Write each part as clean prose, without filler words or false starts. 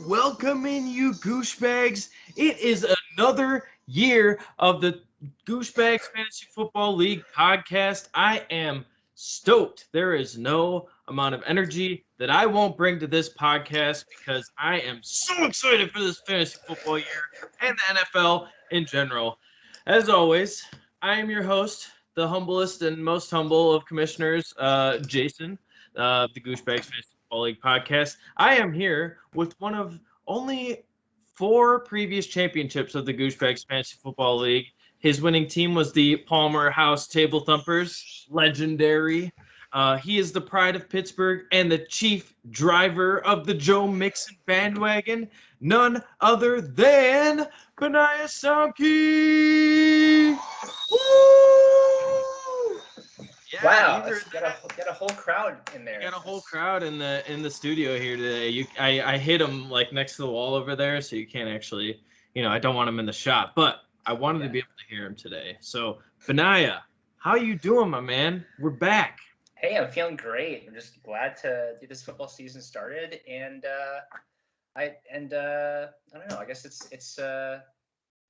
welcoming you, Gooshbagz. It is another year of the Gooshbagz Fantasy Football League podcast. I am stoked. There is no amount of energy that I won't bring to this podcast because I am so excited for this fantasy football year and the NFL in general. As always, I am your host, the humblest and most humble of commissioners, Jason, the Gooshbagz Fantasy Football League podcast. I am here with one of only 4 previous championships of the Gooshbagz Fantasy Football League. His winning team was the Palmer House Table Thumpers, legendary. He is the pride of Pittsburgh and the chief driver of the Joe Mixon bandwagon, none other than Benaiah Soundkey. Woo! Yeah, wow, got a whole crowd in there. Got a whole crowd in the studio here today. I hid him like next to the wall over there, so you can't actually, I don't want him in the shot, but I wanted to be able to hear him today. So, Benaiah, how you doing, my man? We're back. Hey, I'm feeling great. I'm just glad to get this football season started, and I don't know. I guess it's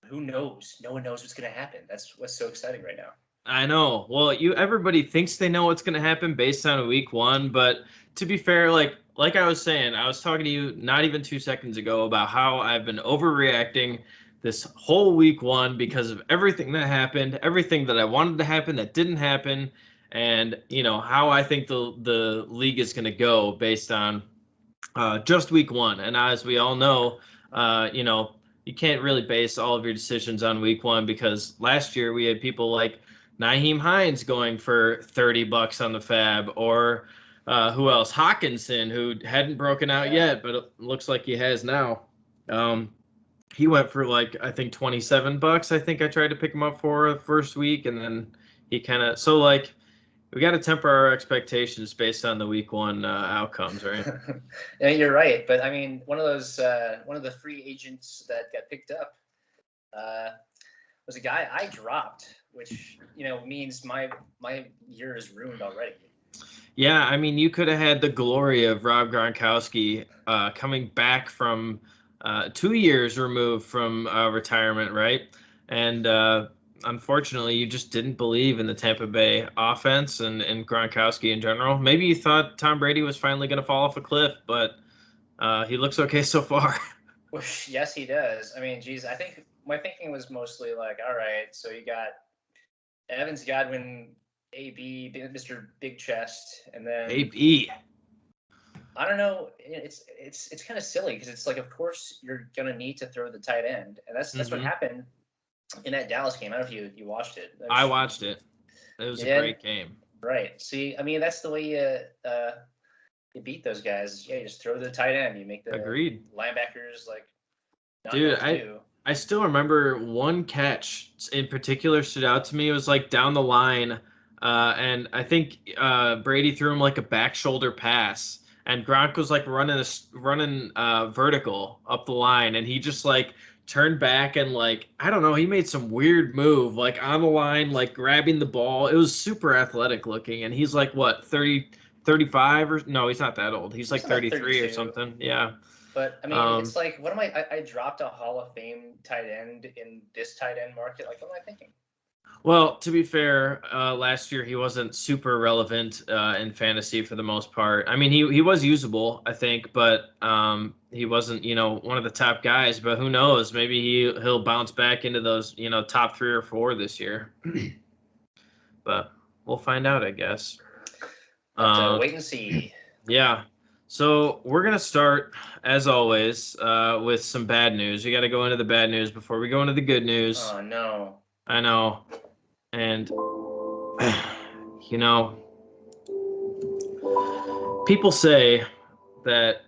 who knows? No one knows what's gonna happen. That's what's so exciting right now. I know. Well, everybody thinks they know what's gonna happen based on week 1, but to be fair, like I was saying, I was talking to you not even 2 seconds ago about how I've been overreacting this whole week 1 because of everything that happened, everything that I wanted to happen that didn't happen. And, how I think the league is going to go based on just week 1. And as we all know, you can't really base all of your decisions on week 1 because last year we had people like Nyheim Hines going for $30 on the fab, or who else? Hawkinson, who hadn't broken out yet, but it looks like he has now. He went for I think $27. I think I tried to pick him up for the first week, and then he kind of we got to temper our expectations based on the week 1 outcomes, right? Yeah, you're right. But I mean, one of the free agents that got picked up was a guy I dropped, which, means my year is ruined already. Yeah, I mean, you could have had the glory of Rob Gronkowski coming back from 2 years removed from retirement, right? And unfortunately, you just didn't believe in the Tampa Bay offense and Gronkowski in general. Maybe you thought Tom Brady was finally going to fall off a cliff, but he looks okay so far. Well, yes, he does. I mean, geez, I think my thinking was mostly like, all right, so you got Evans, Godwin, AB, Mr. Big Chest, and then AB. I don't know. It's kind of silly because it's like, of course, you're gonna need to throw the tight end, and that's what happened in that Dallas game. I don't know if you watched it. I watched it. It was a great game. Right. See, I mean, that's the way you beat those guys. Yeah, you just throw the tight end. You make the linebackers not Dude, I still remember one catch in particular stood out to me. It was down the line, and I think Brady threw him a back shoulder pass, and Gronk was running vertical up the line, and he just turned back and I don't know, he made some weird move on the line, grabbing the ball. It was super athletic looking, and he's what, 30, 35 or no, he's not that old. He's 33 or something. Yeah. But I mean, it's what am I dropped a Hall of Fame tight end in this tight end market. What am I thinking? Well, to be fair, last year he wasn't super relevant in fantasy for the most part. I mean, he was usable, I think, but he wasn't, one of the top guys. But who knows? Maybe he'll bounce back into those, top 3 or 4 this year. But we'll find out, I guess. Wait and see. Yeah. So we're gonna start, as always, with some bad news. We got to go into the bad news before we go into the good news. Oh no. I know. And, people say that,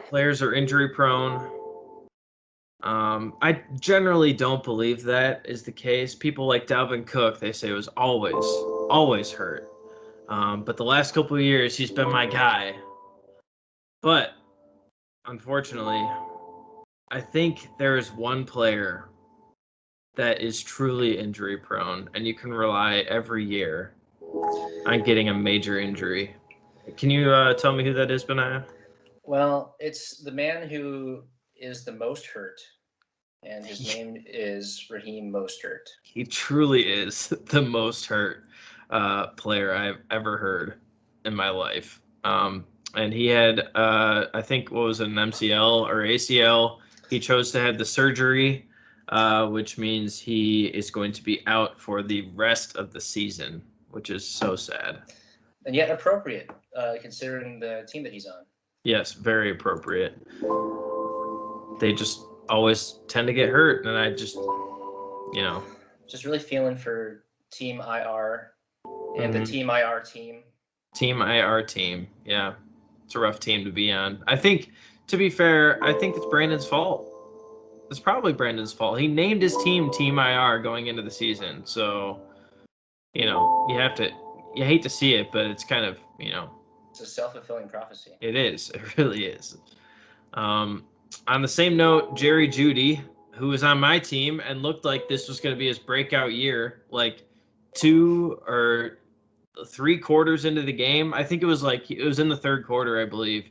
players are injury prone. I generally don't believe that is the case. People like Dalvin Cook, they say, was always hurt. But the last couple of years, he's been my guy. But, unfortunately, I think there is one player that is truly injury prone, and you can rely every year on getting a major injury. Can you tell me who that is, Benaiah? Well, it's the man who is the most hurt, and his name is Raheem Mostert. He truly is the most hurt player I've ever heard in my life. And he had, I think, what was it, an MCL or ACL? He chose to have the surgery, which means he is going to be out for the rest of the season, which is so sad. And yet appropriate, considering the team that he's on. Yes, very appropriate. They just always tend to get hurt, and I just, Just really feeling for Team IR and the Team IR team. Team IR team, yeah. It's a rough team to be on. I think, to be fair, I think it's Brandon's fault. It's probably Brandon's fault. He named his team Team IR going into the season, so, you hate to see it, but it's kind of, It's a self-fulfilling prophecy. It is. It really is. On the same note, Jerry Jeudy, who was on my team and looked like this was going to be his breakout year, like 2 or 3 quarters into the game. I think it was in the third quarter, I believe.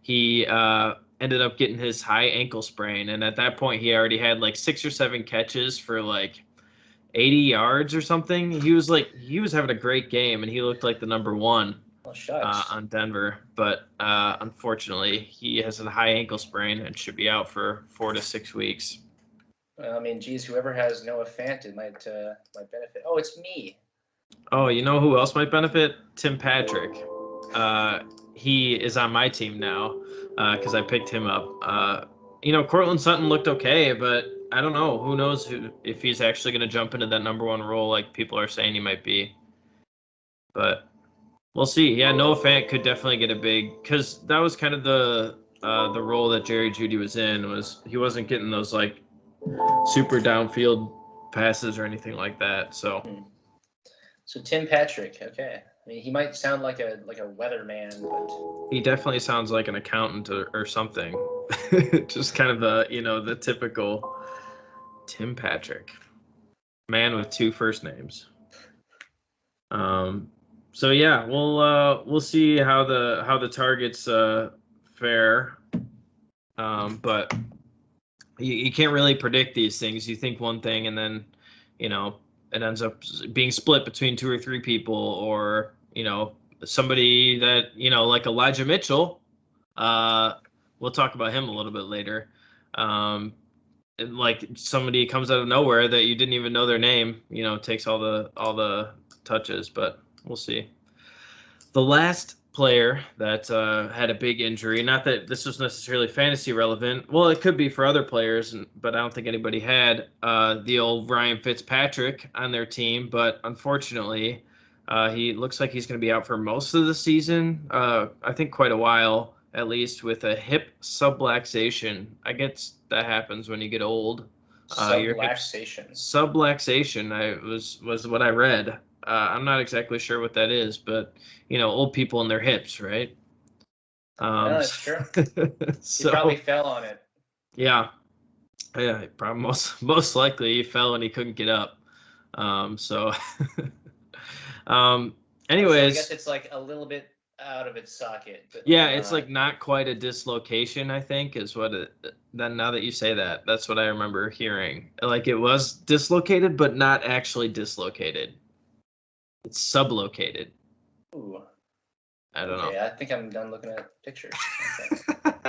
He ended up getting his high ankle sprain. And at that point, he already had like 6 or 7 catches for like 80 yards or something. He was having a great game, and he looked like the number one. On Denver, but unfortunately, he has a high ankle sprain and should be out for 4 to 6 weeks. Well, I mean, geez, whoever has Noah Fant, it might benefit. Oh, it's me. Oh, you know who else might benefit? Tim Patrick. He is on my team now because I picked him up. Cortland Sutton looked okay, but I don't know. Who knows if he's actually going to jump into that number 1 role like people are saying he might be. But we'll see. Yeah, Noah Fant could definitely get a big, because that was kind of the role that Jerry Jeudy was in. He wasn't getting those like super downfield passes or anything like that. So Tim Patrick, okay. I mean, he might sound like a weatherman, but he definitely sounds like an accountant or something. Just kind of the typical Tim Patrick, man with 2 first names. So yeah, we'll see how the targets fare, but you can't really predict these things. You think one thing, and then it ends up being split between 2 or 3 people, or somebody that like Elijah Mitchell. We'll talk about him a little bit later. Like somebody comes out of nowhere that you didn't even know their name. Takes all the touches, but. We'll see. The last player that had a big injury, not that this was necessarily fantasy relevant. Well, it could be for other players, but I don't think anybody had the old Ryan Fitzpatrick on their team. But unfortunately, he looks like he's going to be out for most of the season. I think quite a while, at least, with a hip subluxation. I guess that happens when you get old. Subluxation. Subluxation was what I read. I'm not exactly sure what that is, but old people and their hips, right? No, that's true. So, he probably fell on it. Yeah, probably most likely he fell and he couldn't get up. Anyways, so I guess it's like a little bit out of its socket. But yeah, it's like not quite a dislocation, I think, is what it. Then now that you say that, that's what I remember hearing. Like it was dislocated, but not actually dislocated. It's sublocated. Ooh. I don't know. I think I'm done looking at pictures. Okay.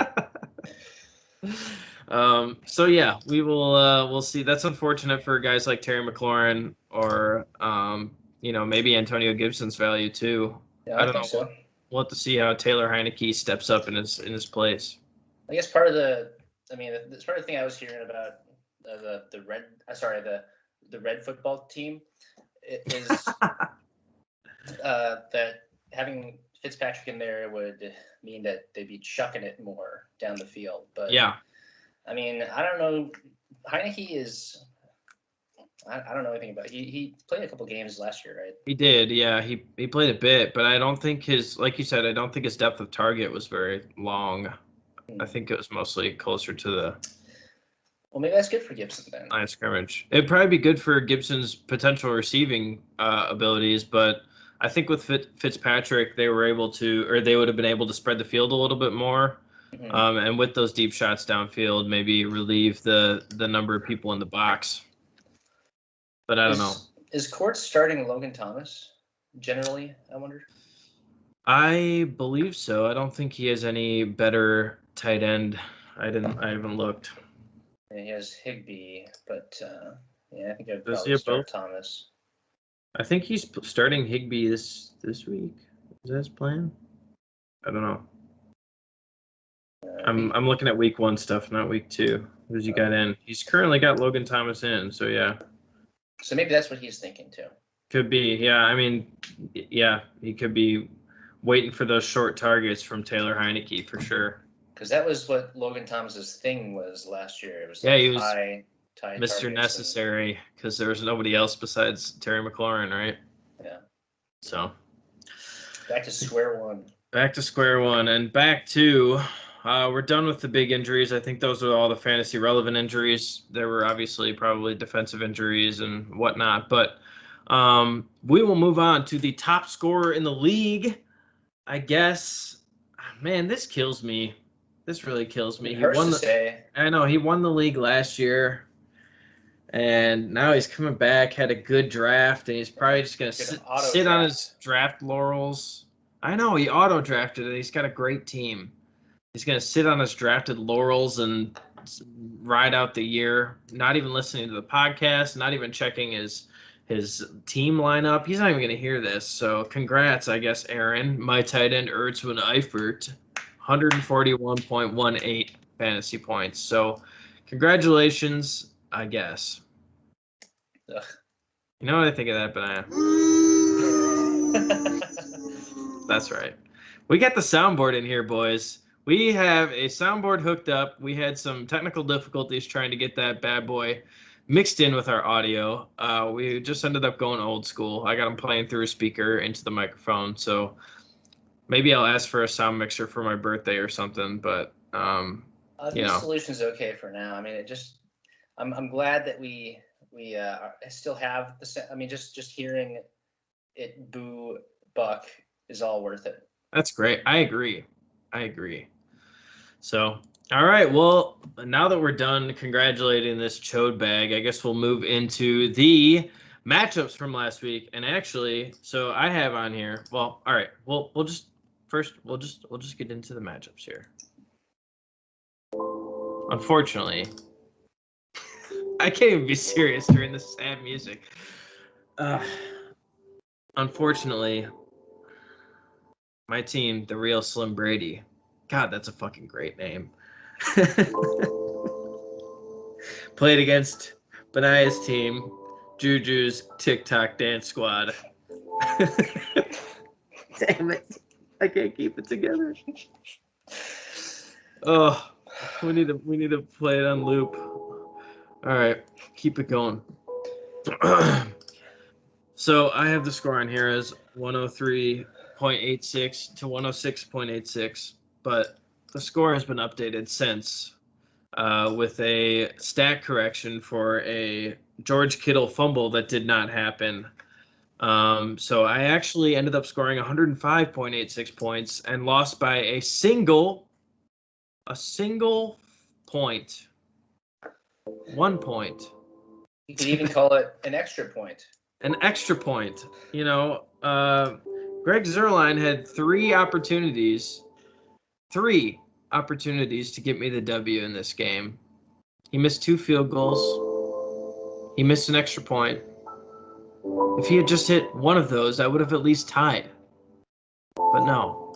So yeah, we'll see. That's unfortunate for guys like Terry McLaurin or maybe Antonio Gibson's value too. Yeah, I don't know. So. We'll have to see how Taylor Heineke steps up in his place. I guess part of the thing I was hearing about the red football team is that having Fitzpatrick in there would mean that they'd be chucking it more down the field. But yeah, I mean, I don't know. Heineke is. I don't know anything about it. He played a couple games last year, right? He did, yeah. He played a bit, but I don't think like you said, I don't think his depth of target was very long. I think it was mostly closer to the. Well, maybe that's good for Gibson then. Line of scrimmage. It'd probably be good for Gibson's potential receiving abilities, but I think with Fitzpatrick, they would have been able to spread the field a little bit more. Mhm. And with those deep shots downfield, maybe relieve the number of people in the box. But I don't know. Is Court starting Logan Thomas generally, I wonder? I believe so. I don't think he has any better tight end. I haven't looked. Yeah, he has Higbee, but yeah, I think I'd Does he probably have start both? Thomas. I think he's starting Higbee this week. Is that his plan? I don't know. I'm looking at week 1 stuff, not week 2. Who's he got in? He's currently got Logan Thomas in, so yeah. So maybe that's what he's thinking too. Could be, yeah. I mean, yeah, he could be waiting for those short targets from Taylor Heineke for sure. Because that was what Logan Thomas's thing was last year. It was Yeah, he was high Mr. Necessary because there was nobody else besides Terry McLaurin, right? Yeah. So back to square one. Back to square one, and back to we're done with the big injuries. I think those are all the fantasy relevant injuries. There were obviously probably defensive injuries and whatnot, but we will move on to the top scorer in the league. I guess, man, this kills me. This really kills me. It hurts to say. I know he won the league last year, and now he's coming back. Had a good draft, and he's probably just gonna sit on his draft laurels. I know he auto drafted it. He's got a great team. He's gonna sit on his drafted laurels and ride out the year. Not even listening to the podcast. Not even checking his team lineup. He's not even gonna hear this. So congrats, I guess, Aaron. My tight end Ertz with Eifert. 141.18 fantasy points. So, congratulations, I guess. Ugh. You know what I think of that, Benaiah? That's right. We got the soundboard in here, boys. We have a soundboard hooked up. We had some technical difficulties trying to get that bad boy mixed in with our audio. We just ended up going old school. I got him playing through a speaker into the microphone, so maybe I'll ask for a sound mixer for my birthday or something, but the solution's okay for now. I mean, I'm glad that we still have the. I mean, just hearing it boo Buck is all worth it. That's great. I agree. So, all right. Well, now that we're done congratulating this chode bag, I guess we'll move into the matchups from last week. And actually, so I have on here. Well, all right. We'll just get into the matchups here. Unfortunately, I can't even be serious during this sad music. Unfortunately, my team, the real Slim Brady. God, that's a fucking great name. Played against Benaiah's team, Juju's TikTok dance squad. Damn it. I can't keep it together. Oh, we need to play it on loop. All right, keep it going. So I have the score on here as 103.86 to 106.86, but the score has been updated since with a stat correction for a George Kittle fumble that did not happen. So I actually ended up scoring 105.86 points and lost by a single point. 1 point. You could even call it an extra point. An extra point. You know, Greg Zuerlein had three opportunities to get me the W in this game. He missed 2 field goals. He missed an extra point. If he had just hit one of those, I would have at least tied. But no.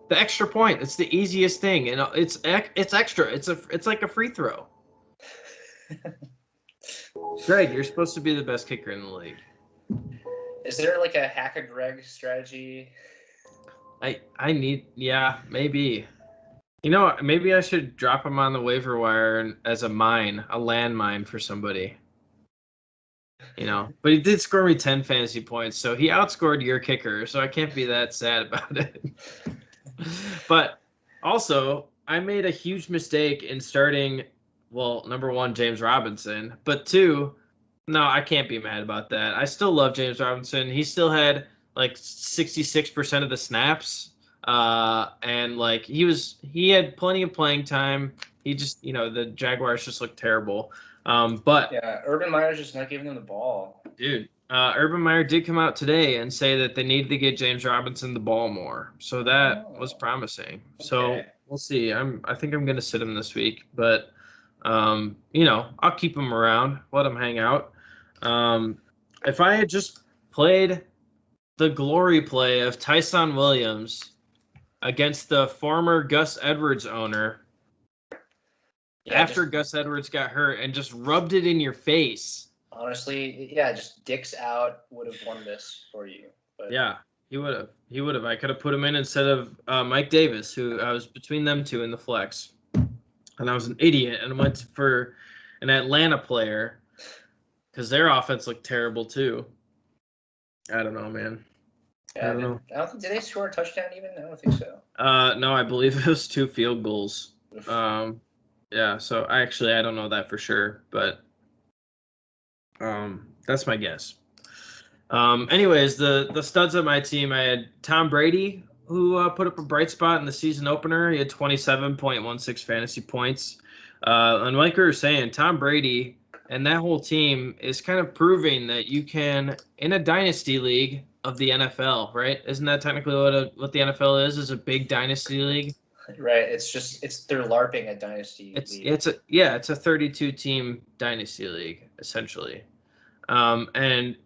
The extra point, it's the easiest thing, and it's extra. It's like a free throw. Greg, you're supposed to be the best kicker in the league. Is there like a hack a Greg strategy? Yeah, maybe. You know, maybe I should drop him on the waiver wire as a landmine for somebody. You know, but he did score me 10 fantasy points, so he outscored your kicker, so I can't be that sad about it. But also, I made a huge mistake in starting, well, number 1, James Robinson, but 2, no, I can't be mad about that. I still love James Robinson. He still had like 66% of the snaps. And like he had plenty of playing time. He just, the Jaguars just looked terrible. But yeah, Urban Meyer's just not giving them the ball. Dude, Urban Meyer did come out today and say that they needed to get James Robinson the ball more. So that was promising. Okay. So we'll see. I think I'm gonna sit him this week, but I'll keep him around, let him hang out. If I had just played the glory play of Tyson Williams against the former Gus Edwards owner after Gus Edwards got hurt and just rubbed it in your face. Honestly, yeah, just dicks out would have won this for you. But yeah, he would have. I could have put him in instead of Mike Davis, who I was between them two in the flex. And I was an idiot and went for an Atlanta player because their offense looked terrible too. I don't know, man. Yeah, I don't know. Did they score a touchdown even? I don't think so. No, I believe it was 2 field goals. Yeah, so I don't know that for sure, but that's my guess. Anyways, the studs of my team, I had Tom Brady, who put up a bright spot in the season opener. He had 27.16 fantasy points. And like we were saying, Tom Brady and that whole team is kind of proving that you can, in a dynasty league of the NFL, right? Isn't that technically what the NFL is a big dynasty league? Right. They're LARPing a dynasty league. It's a 32 team dynasty league essentially. And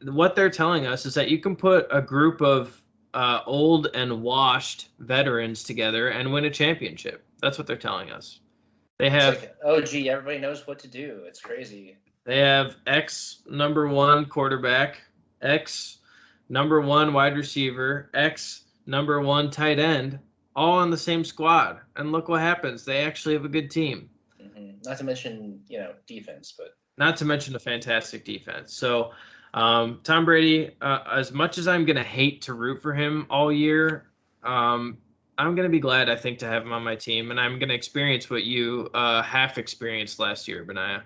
what they're telling us is that you can put a group of old and washed veterans together and win a championship. That's what they're telling us. They have everybody knows what to do. It's crazy. They have X number 1 quarterback, X number 1 wide receiver, X number 1 tight end, all on the same squad. And look what happens. They actually have a good team. Mm-hmm. Not to mention, defense, but not to mention a fantastic defense. So Tom Brady, as much as I'm going to hate to root for him all year, I'm going to be glad, I think, to have him on my team. And I'm going to experience what you half experienced last year, Benaiah.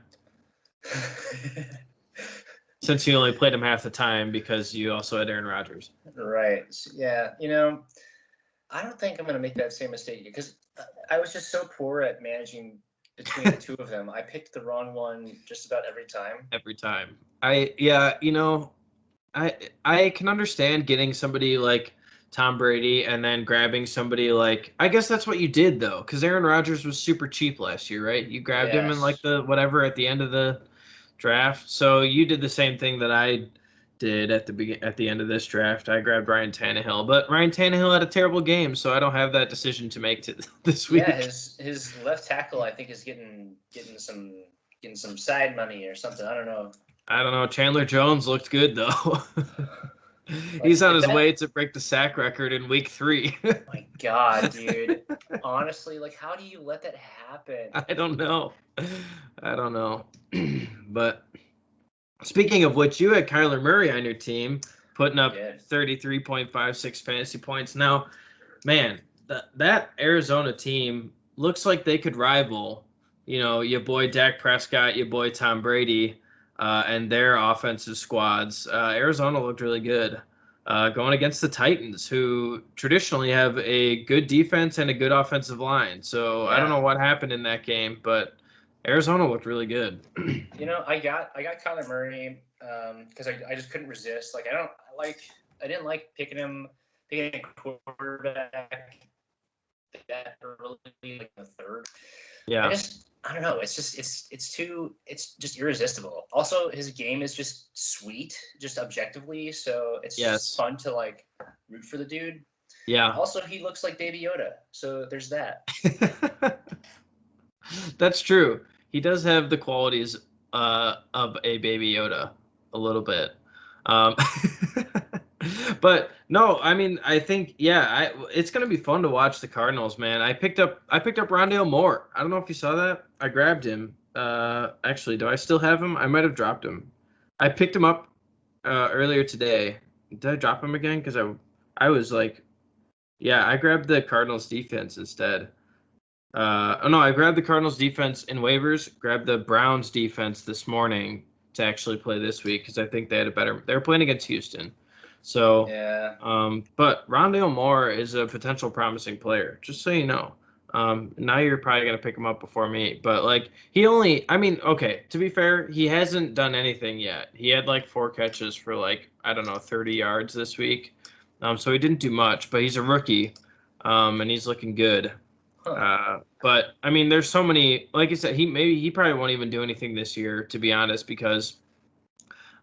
Since you only played him half the time because you also had Aaron Rodgers. Right. Yeah. I don't think I'm going to make that same mistake because I was just so poor at managing between the two of them. I picked the wrong one just about every time. Every time. I can understand getting somebody like Tom Brady and then grabbing somebody like, I guess that's what you did though, because Aaron Rodgers was super cheap last year, right? You grabbed him in like the whatever at the end of the draft. So you did the same thing that I did at the end of this draft. I grabbed Ryan Tannehill, but Ryan Tannehill had a terrible game, so I don't have that decision to make this week. Yeah, his left tackle I think is getting some side money or something. I don't know. Chandler Jones looked good though. He's on his way to break the sack record in week 3. My God, dude. Honestly, how do you let that happen? I don't know. But speaking of which, you had Kyler Murray on your team, putting up 33.56 fantasy points. Now, man, that Arizona team looks like they could rival, your boy Dak Prescott, your boy Tom Brady, and their offensive squads. Arizona looked really good going against the Titans, who traditionally have a good defense and a good offensive line. So I don't know what happened in that game, but Arizona looked really good. I got Kyler Murray because I just couldn't resist. I didn't like picking a quarterback that early, like the third. Yeah. I don't know. It's just irresistible. Also, his game is just sweet, just objectively. So it's just fun to root for the dude. Yeah. Also, he looks like Baby Yoda. So there's that. That's true. He does have the qualities of a Baby Yoda a little bit. But no, I mean, I think it's gonna be fun to watch the Cardinals, man. I picked up Rondale Moore. I don't know if you saw that. I grabbed him. Actually, do I still have him? I might have dropped him. I picked him up earlier today. Did I drop him again? Because I was like, I grabbed the Cardinals defense instead. I grabbed the Cardinals defense in waivers. Grabbed the Browns defense this morning to actually play this week because I think they had they were playing against Houston. So, Yeah. but Rondale Moore is a potential promising player, just so you know. Now you're probably gonna pick him up before me, but like okay, to be fair, he hasn't done anything yet. He had like 4 catches for like, I don't know, 30 yards this week. So he didn't do much, but he's a rookie, and he's looking good. Huh. But I mean, there's so many. Like I said, he probably won't even do anything this year, to be honest, because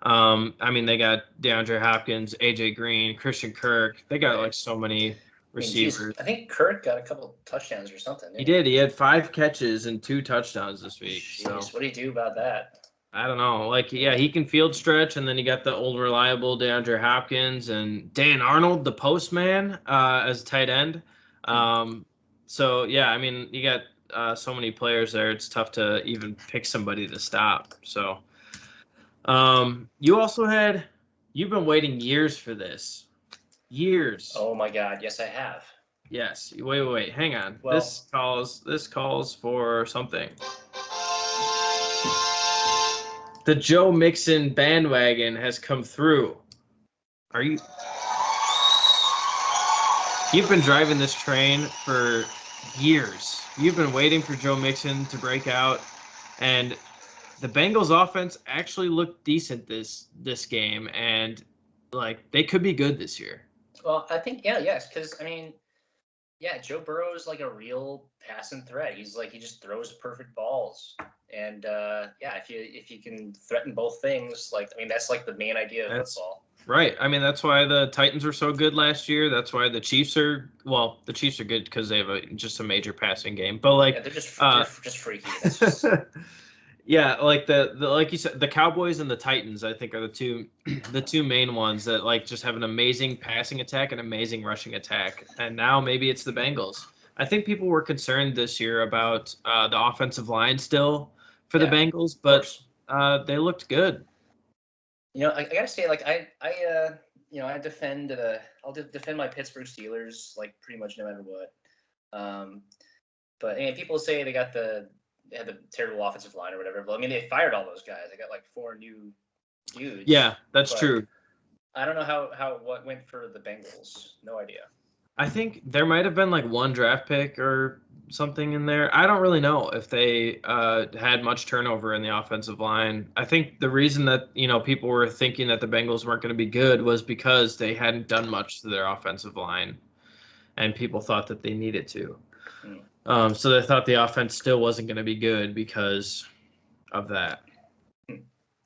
I mean, they got DeAndre Hopkins, AJ Green, Christian Kirk. They got like so many I mean, geez, receivers. I think Kirk got a couple touchdowns or something. He Didn't did. He had 5 catches and 2 touchdowns this week. So Jeez, what do you do about that? I don't know. Like, yeah, he can field stretch, and then you got the old reliable DeAndre Hopkins and Dan Arnold, the postman, as tight end. So yeah, I mean, you got so many players there. It's tough to even pick somebody to stop. So, you've been waiting years for this. Years. Oh my God, yes, I have. Yes. Wait. Hang on. Well, This calls for something. The Joe Mixon bandwagon has come through. You've been driving this train for years. You've been waiting for Joe Mixon to break out, and the Bengals offense actually looked decent this game, and like they could be good this year. well, I think yes, because I mean, yeah, Joe Burrow is like a real passing threat. He's like he just throws perfect balls, and if you can threaten both things, like I mean, that's like the main idea of football. Right. I mean, that's why the Titans were so good last year. That's why the Chiefs are good because they have just a major passing game. But like, they're just freaky. That's just... yeah, like the like you said, the Cowboys and the Titans, I think, are the two main ones that like just have an amazing passing attack and amazing rushing attack. And now maybe it's the Bengals. I think people were concerned this year about the offensive line still for the Bengals, but they looked good. I gotta say, like I defend I'll defend my Pittsburgh Steelers like pretty much no matter what. But people say they had the terrible offensive line or whatever. But I mean, they fired all those guys. They got like 4 new dudes. Yeah, that's true. I don't know what went for the Bengals. No idea. I think there might have been like 1 draft pick or something in there. I don't really know if they had much turnover in the offensive line. I think the reason that people were thinking that the Bengals weren't going to be good was because they hadn't done much to their offensive line, and people thought that they needed to. So they thought the offense still wasn't going to be good because of that.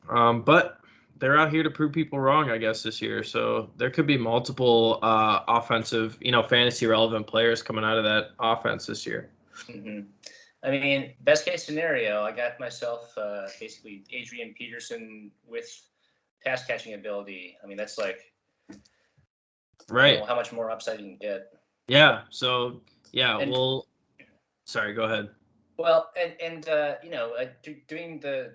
But they're out here to prove people wrong, I guess, this year. So there could be multiple offensive, fantasy relevant players coming out of that offense this year. Mm-hmm. I mean, best case scenario, I got myself basically Adrian Peterson with pass catching ability. I mean, that's like right. How much more upside you can get. Yeah. So sorry, go ahead. Well, and doing the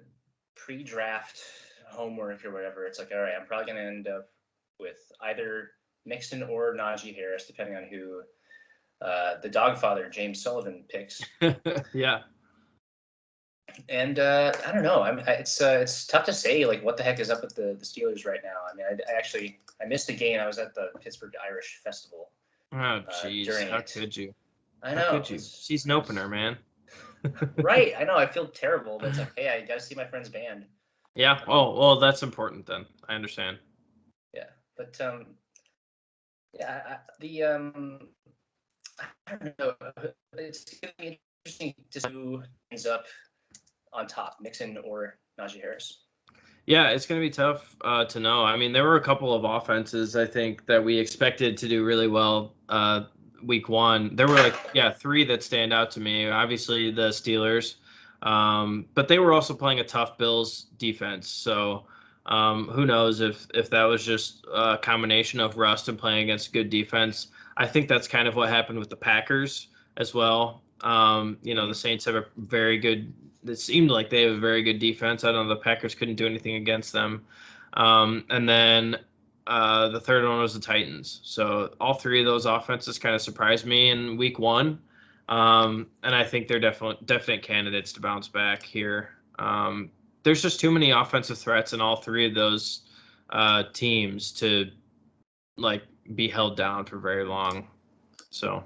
pre-draft homework or whatever, it's like, all right, I'm probably going to end up with either Mixon or Najee Harris, depending on who the Dogfather James Sullivan picks. Yeah. And I don't know. It's tough to say like what the heck is up with the Steelers right now. I mean, I missed a game. I was at the Pittsburgh Irish Festival. Oh, jeez. How could you? I know. How could you? She's an opener, man. Right. I know. I feel terrible, but it's like, hey, I got to see my friend's band. Yeah. Oh, well, that's important then. I understand. Yeah. But, I don't know. It's going to be interesting to see who ends up on top, Mixon or Najee Harris. Yeah, it's going to be tough to know. I mean, there were a couple of offenses, I think, that we expected to do really well week 1. There were 3 that stand out to me. Obviously, the Steelers. But they were also playing a tough Bills defense. So who knows if that was just a combination of rust and playing against good defense. I think that's kind of what happened with the Packers as well. The Saints have a very good – it seemed like they have a very good defense. I don't know. The Packers couldn't do anything against them. And then the third one was the Titans. So all 3 of those offenses kind of surprised me in week 1. And I think they're definite candidates to bounce back here. There's just too many offensive threats in all 3 of those teams to like be held down for very long. So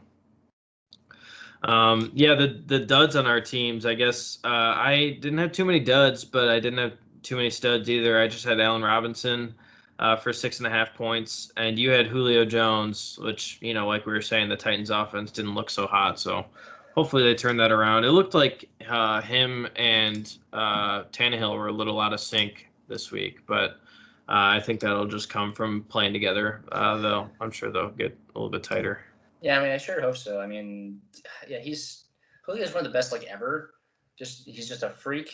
yeah, the duds on our teams, I guess I didn't have too many duds, but I didn't have too many studs either. I just had Allen Robinson for 6.5 points, and you had Julio Jones, which, like we were saying, the Titans offense didn't look so hot. So hopefully they turn that around. It looked like him and Tannehill were a little out of sync this week, but I think that'll just come from playing together. Though I'm sure they'll get a little bit tighter. Yeah, I mean, I sure hope so. I mean, yeah, Julio's one of the best like ever. He's just a freak,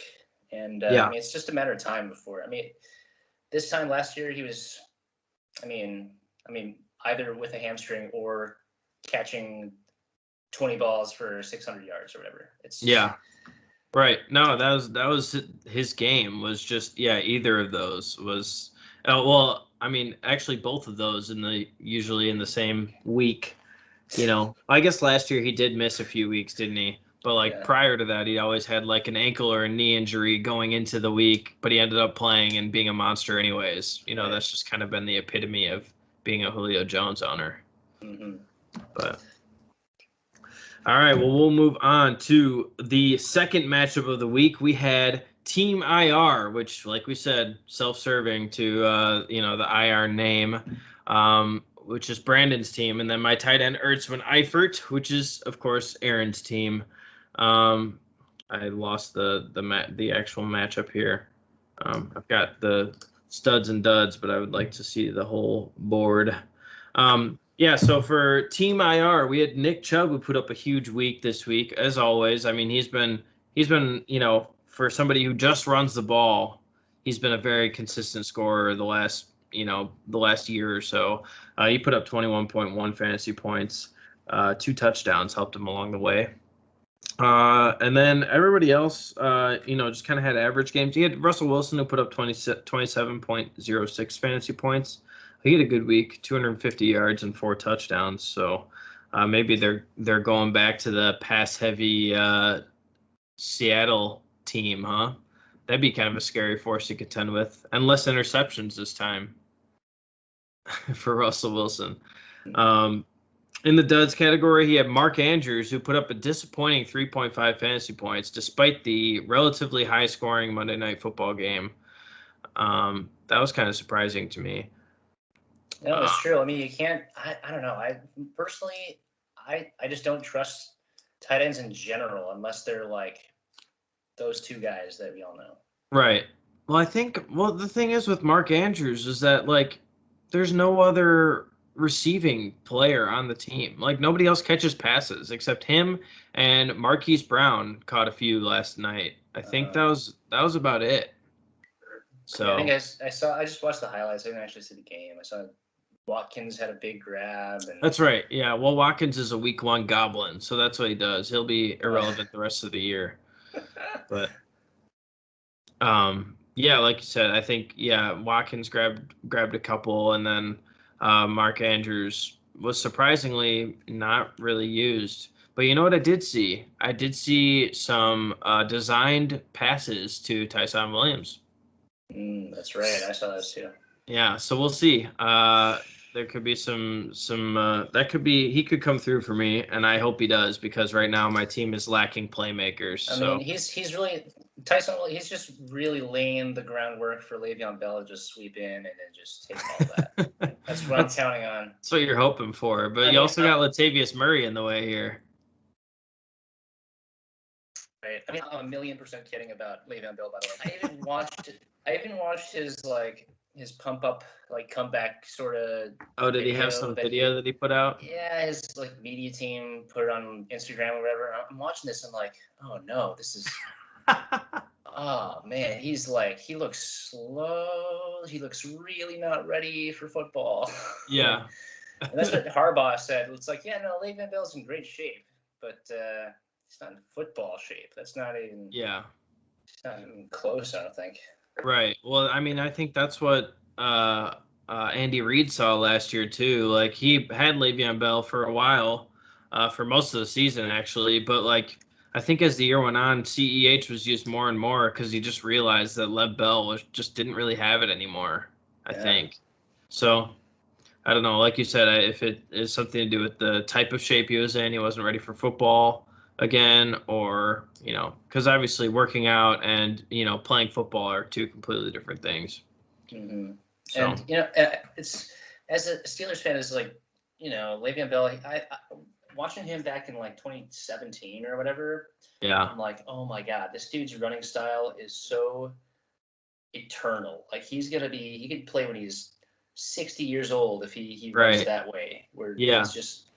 and Yeah. I mean, it's just a matter of time before. I mean, this time last year he was, I mean, either with a hamstring or catching 20 balls for 600 yards or whatever. Yeah. Right. No, that was his game was just either of those was well, I mean, actually both of those usually in the same week. I guess last year he did miss a few weeks, didn't he? But prior to that, he always had like an ankle or a knee injury going into the week, but he ended up playing and being a monster anyways. Right. That's just kind of been the epitome of being a Julio Jones owner. Mm-hmm. But all right, well, we'll move on to the second matchup of the week. We had Team IR, which, like we said, self-serving to the IR name, which is Brandon's team, and then my tight end Ertz went Eifert, which is of course Aaron's team. I lost the actual matchup here. I've got the studs and duds, but I would like to see the whole board. Yeah, so for Team IR, we had Nick Chubb, who put up a huge week this week, as always. I mean, he's been for somebody who just runs the ball, he's been a very consistent scorer the last year or so. He put up 21.1 fantasy points, 2 touchdowns helped him along the way. And then everybody else, just kind of had average games. He had Russell Wilson, who put up 27.06 fantasy points. He had a good week, 250 yards and 4 touchdowns. So maybe they're going back to the pass-heavy Seattle team, huh? That'd be kind of a scary force to contend with, and less interceptions this time for Russell Wilson. In the duds category, he had Mark Andrews, who put up a disappointing 3.5 fantasy points, despite the relatively high-scoring Monday Night Football game. That was kind of surprising to me. No, it's true. I mean, you can't. I don't know. I personally, I just don't trust tight ends in general unless they're like those two guys that we all know. Right. Well, the thing is with Mark Andrews is that like there's no other receiving player on the team. Like nobody else catches passes except him, and Marquise Brown caught a few last night. I think that was about it. So yeah, I think I just watched the highlights. I didn't actually see the game. I saw Watkins had a big grab. And that's right. Yeah. Well, Watkins is a week 1 goblin, so that's what he does. He'll be irrelevant the rest of the year. But yeah, like you said, I think Watkins grabbed a couple, and then Mark Andrews was surprisingly not really used. But you know what I did see? I did see some designed passes to Tyson Williams. That's right. I saw those too. Yeah, so we'll see. There could be some he could come through for me, and I hope he does, because right now my team is lacking playmakers. I mean, he's really Tyson. He's just really laying the groundwork for Le'Veon Bell to just sweep in and then just take all that. That's what I'm counting on. That's what you're hoping for, but you also got Latavius Murray in the way here. Right. I mean, I'm 1,000,000% kidding about Le'Veon Bell, by the way. I even watched his pump up, like comeback sort of. Oh, did he have some video that he put out? Yeah, his like media team put it on Instagram or whatever. I'm watching this. I'm like, oh no, this is. Oh man, he looks slow. He looks really not ready for football. Yeah. And that's what Harbaugh said. It's like, yeah, no, Le'Veon Bell's in great shape, but he's not in football shape. That's not even. Yeah. It's not even close, I don't think. Right. Well, I mean, I think that's what Andy Reid saw last year too. Like he had Le'Veon Bell for a while, for most of the season actually. But like I think as the year went on, CEH was used more and more because he just realized that Lev Bell just didn't really have it anymore. I think. So I don't know, like you said, if it is something to do with the type of shape he was in, he wasn't ready for football again, or, because obviously working out and, playing football are two completely different things. Mm-hmm. So. And, it's, as a Steelers fan, it's like, Le'Veon Bell, I watching him back in like 2017 or whatever. Yeah. I'm like, oh my God, this dude's running style is so eternal. Like he could play when he's 60 years old if he runs that way. Where it's just,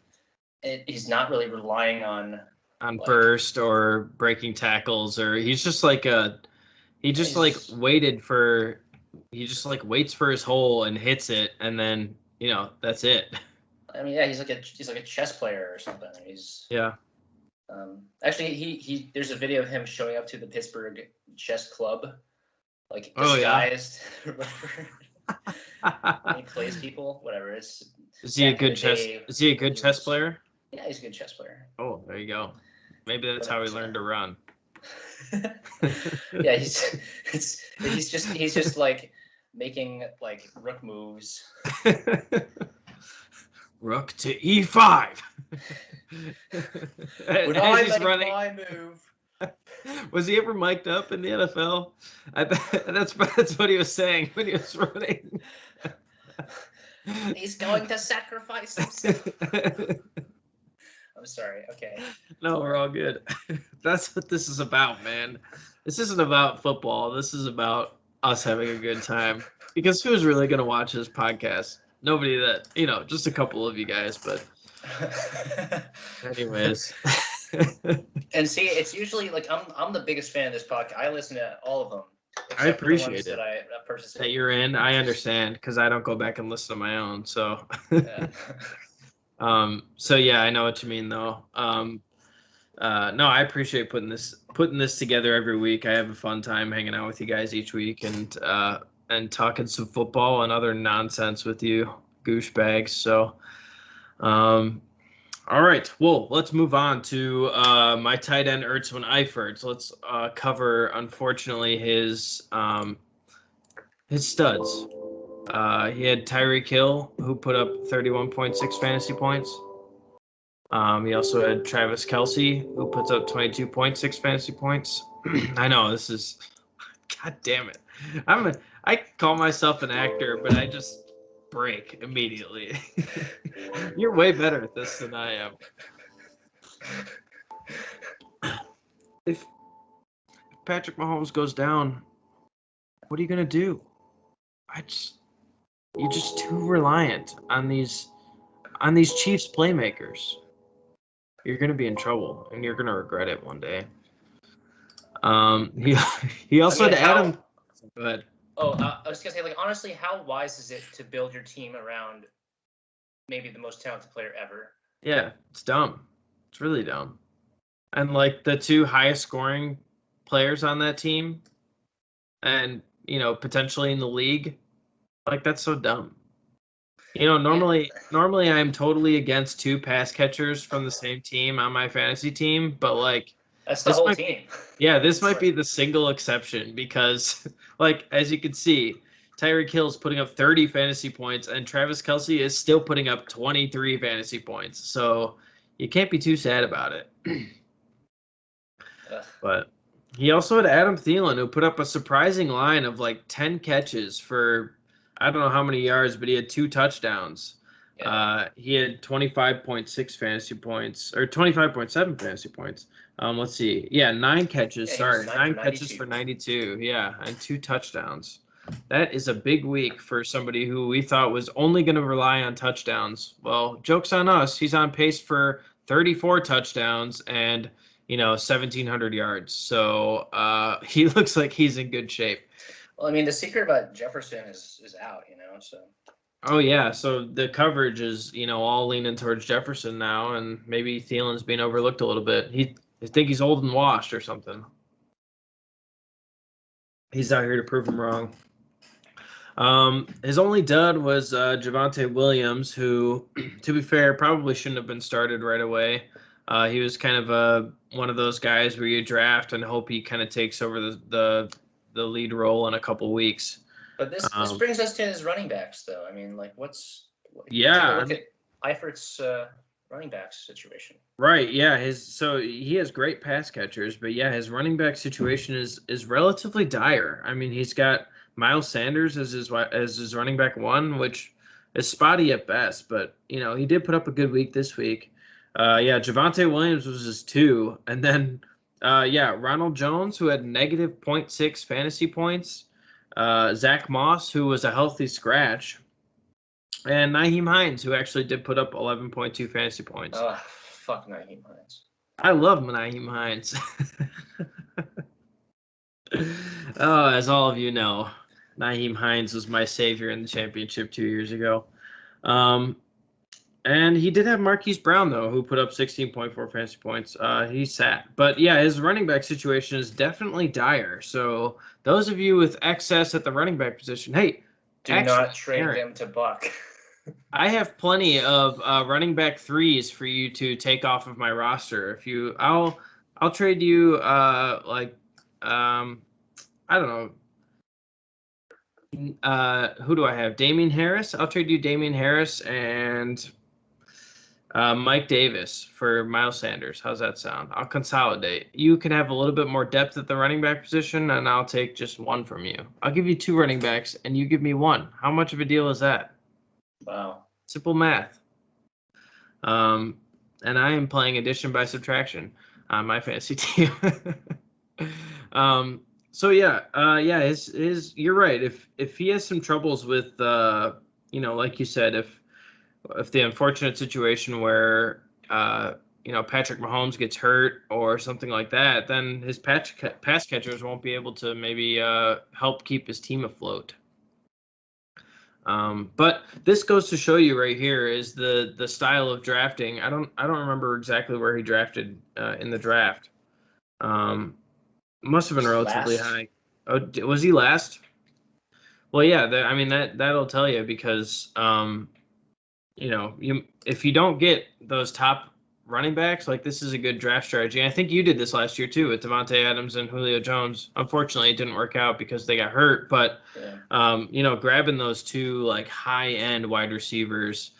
he's not really relying on burst or breaking tackles, or he's just like waits for his hole and hits it, and then that's it. I mean, yeah, he's like a chess player or something. Actually, he there's a video of him showing up to the Pittsburgh chess club, like disguised. He plays people, whatever. Is he a good chess player? Yeah, he's a good chess player. Oh, there you go. Maybe that's how he learned to run. Yeah, he's just like making like rook moves. Rook to e5. When I make my move. Was he ever mic'd up in the NFL? I bet that's what he was saying when he was running. He's going to sacrifice himself. I'm sorry. Okay. No, we're all good. That's what this is about, man. This isn't about football. This is about us having a good time. Because who's really going to watch this podcast? Nobody that, just a couple of you guys, but anyways. And see, it's usually like I'm the biggest fan of this podcast. I listen to all of them. I appreciate it. That you're in. I understand because I don't go back and listen to my own. So, so yeah, I know what you mean though. No, I appreciate putting this together every week. I have a fun time hanging out with you guys each week and talking some football and other nonsense with you, Gooshbagz. So, all right. Well, let's move on to my tight end Ertz when Eifert. Let's cover, unfortunately, his studs. He had Tyreek Hill, who put up 31.6 fantasy points. He also had Travis Kelce, who puts up 22.6 fantasy points. I know this is, God damn it. I call myself an actor, but I just break immediately. You're way better at this than I am. If Patrick Mahomes goes down, what are you gonna do? You're just too reliant on these Chiefs playmakers. You're gonna be in trouble, and you're gonna regret it one day. He also had Adam. Go ahead. Oh, I was gonna say, like, honestly, how wise is it to build your team around maybe the most talented player ever? Yeah, it's dumb. It's really dumb. And like the two highest scoring players on that team, and potentially in the league, like that's so dumb. Normally I'm totally against two pass catchers from the same team on my fantasy team, but like that's the whole team. Yeah, this might be the single exception because, like, as you can see, Tyreek Hill is putting up 30 fantasy points, and Travis Kelce is still putting up 23 fantasy points. So you can't be too sad about it. But he also had Adam Thielen, who put up a surprising line of like 10 catches for I don't know how many yards, but he had 2 touchdowns. Yeah. He had 25.6 fantasy points, or 25.7 fantasy points. Let's see. Yeah, 9 catches. Sorry, 9 catches for 92. Yeah, and 2 touchdowns. That is a big week for somebody who we thought was only going to rely on touchdowns. Well, joke's on us. He's on pace for 34 touchdowns and 1,700 yards. So he looks like he's in good shape. Well, I mean, the secret about Jefferson is out, so. Oh, yeah. So the coverage is, all leaning towards Jefferson now, and maybe Thielen's being overlooked a little bit. I think he's old and washed or something. He's out here to prove him wrong. His only dud was Jamel Williams, who, to be fair, probably shouldn't have been started right away. He was kind of one of those guys where you draft and hope he kind of takes over the lead role in a couple weeks. But this brings us to his running backs, though. I mean, like, what's Yeah. Look at Eifert's running back situation. Right. Yeah. So he has great pass catchers, but yeah, his running back situation is relatively dire. I mean, he's got Miles Sanders as his running back one, which is spotty at best, but he did put up a good week this week. Yeah, Javonte Williams was his two, and then Ronald Jones, who had negative 0.6 fantasy points. Zach Moss, who was a healthy scratch. And Nyheim Hines, who actually did put up 11.2 fantasy points. Oh, fuck Nyheim Hines. I love Nyheim Hines. Oh, as all of you know, Nyheim Hines was my savior in the championship 2 years ago. And he did have Marquise Brown, though, who put up 16.4 fantasy points. He sat. But, yeah, his running back situation is definitely dire. So those of you with excess at the running back position, hey, do not trade them to Buck. I have plenty of running back threes for you to take off of my roster. I'll trade you I don't know. Who do I have? Damian Harris. I'll trade you Damian Harris and Mike Davis for Miles Sanders. How's that sound? I'll consolidate. You can have a little bit more depth at the running back position, and I'll take just one from you. I'll give you two running backs, and you give me one. How much of a deal is that? Wow. Simple math. And I am playing addition by subtraction on my fantasy team. So his you're right. If he has some troubles with like you said, if the unfortunate situation where Patrick Mahomes gets hurt or something like that, then his pass catchers won't be able to maybe help keep his team afloat. But this goes to show you right here is the style of drafting. I don't remember exactly where he drafted in the draft. Must have been relatively high. Oh, was he last? Well, yeah. That'll tell you because if you don't get those top running backs, like this is a good draft strategy. And I think you did this last year too with Devontae Adams and Julio Jones. Unfortunately, it didn't work out because they got hurt. But grabbing those two like high end wide receivers,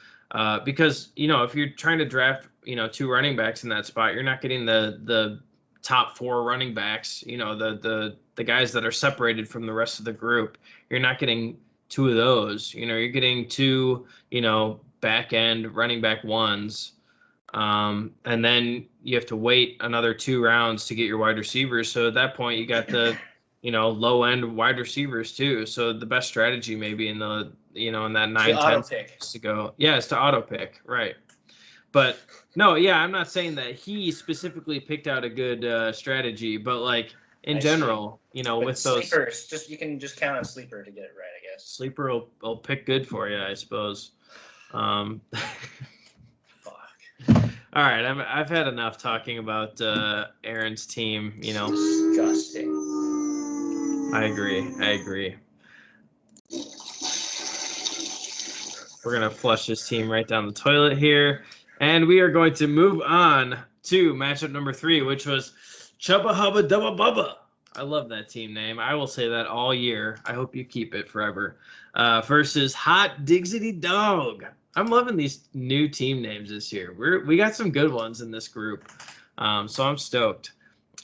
because if you're trying to draft two running backs in that spot, you're not getting the top four running backs. The guys that are separated from the rest of the group. You're not getting two of those. You're getting two back end running back ones. And then you have to wait another 2 rounds to get your wide receivers. So at that point, you got the, low end wide receivers too. So the best strategy maybe in the, in that 9-10 to go. Yeah, it's to auto pick. Right. But no, yeah, I'm not saying that he specifically picked out a good strategy, but like in general, with those sleepers, you can just count on sleeper to get it right, I guess. Sleeper will pick good for you, I suppose. All right, I've had enough talking about Aaron's team. Disgusting. I agree. We're gonna flush this team right down the toilet here, and we are going to move on to matchup number 3, which was Chubba Hubba Dubba Bubba. I love that team name. I will say that all year. I hope you keep it forever. Versus Hot Digsity Dog. I'm loving these new team names this year. We got some good ones in this group, so I'm stoked.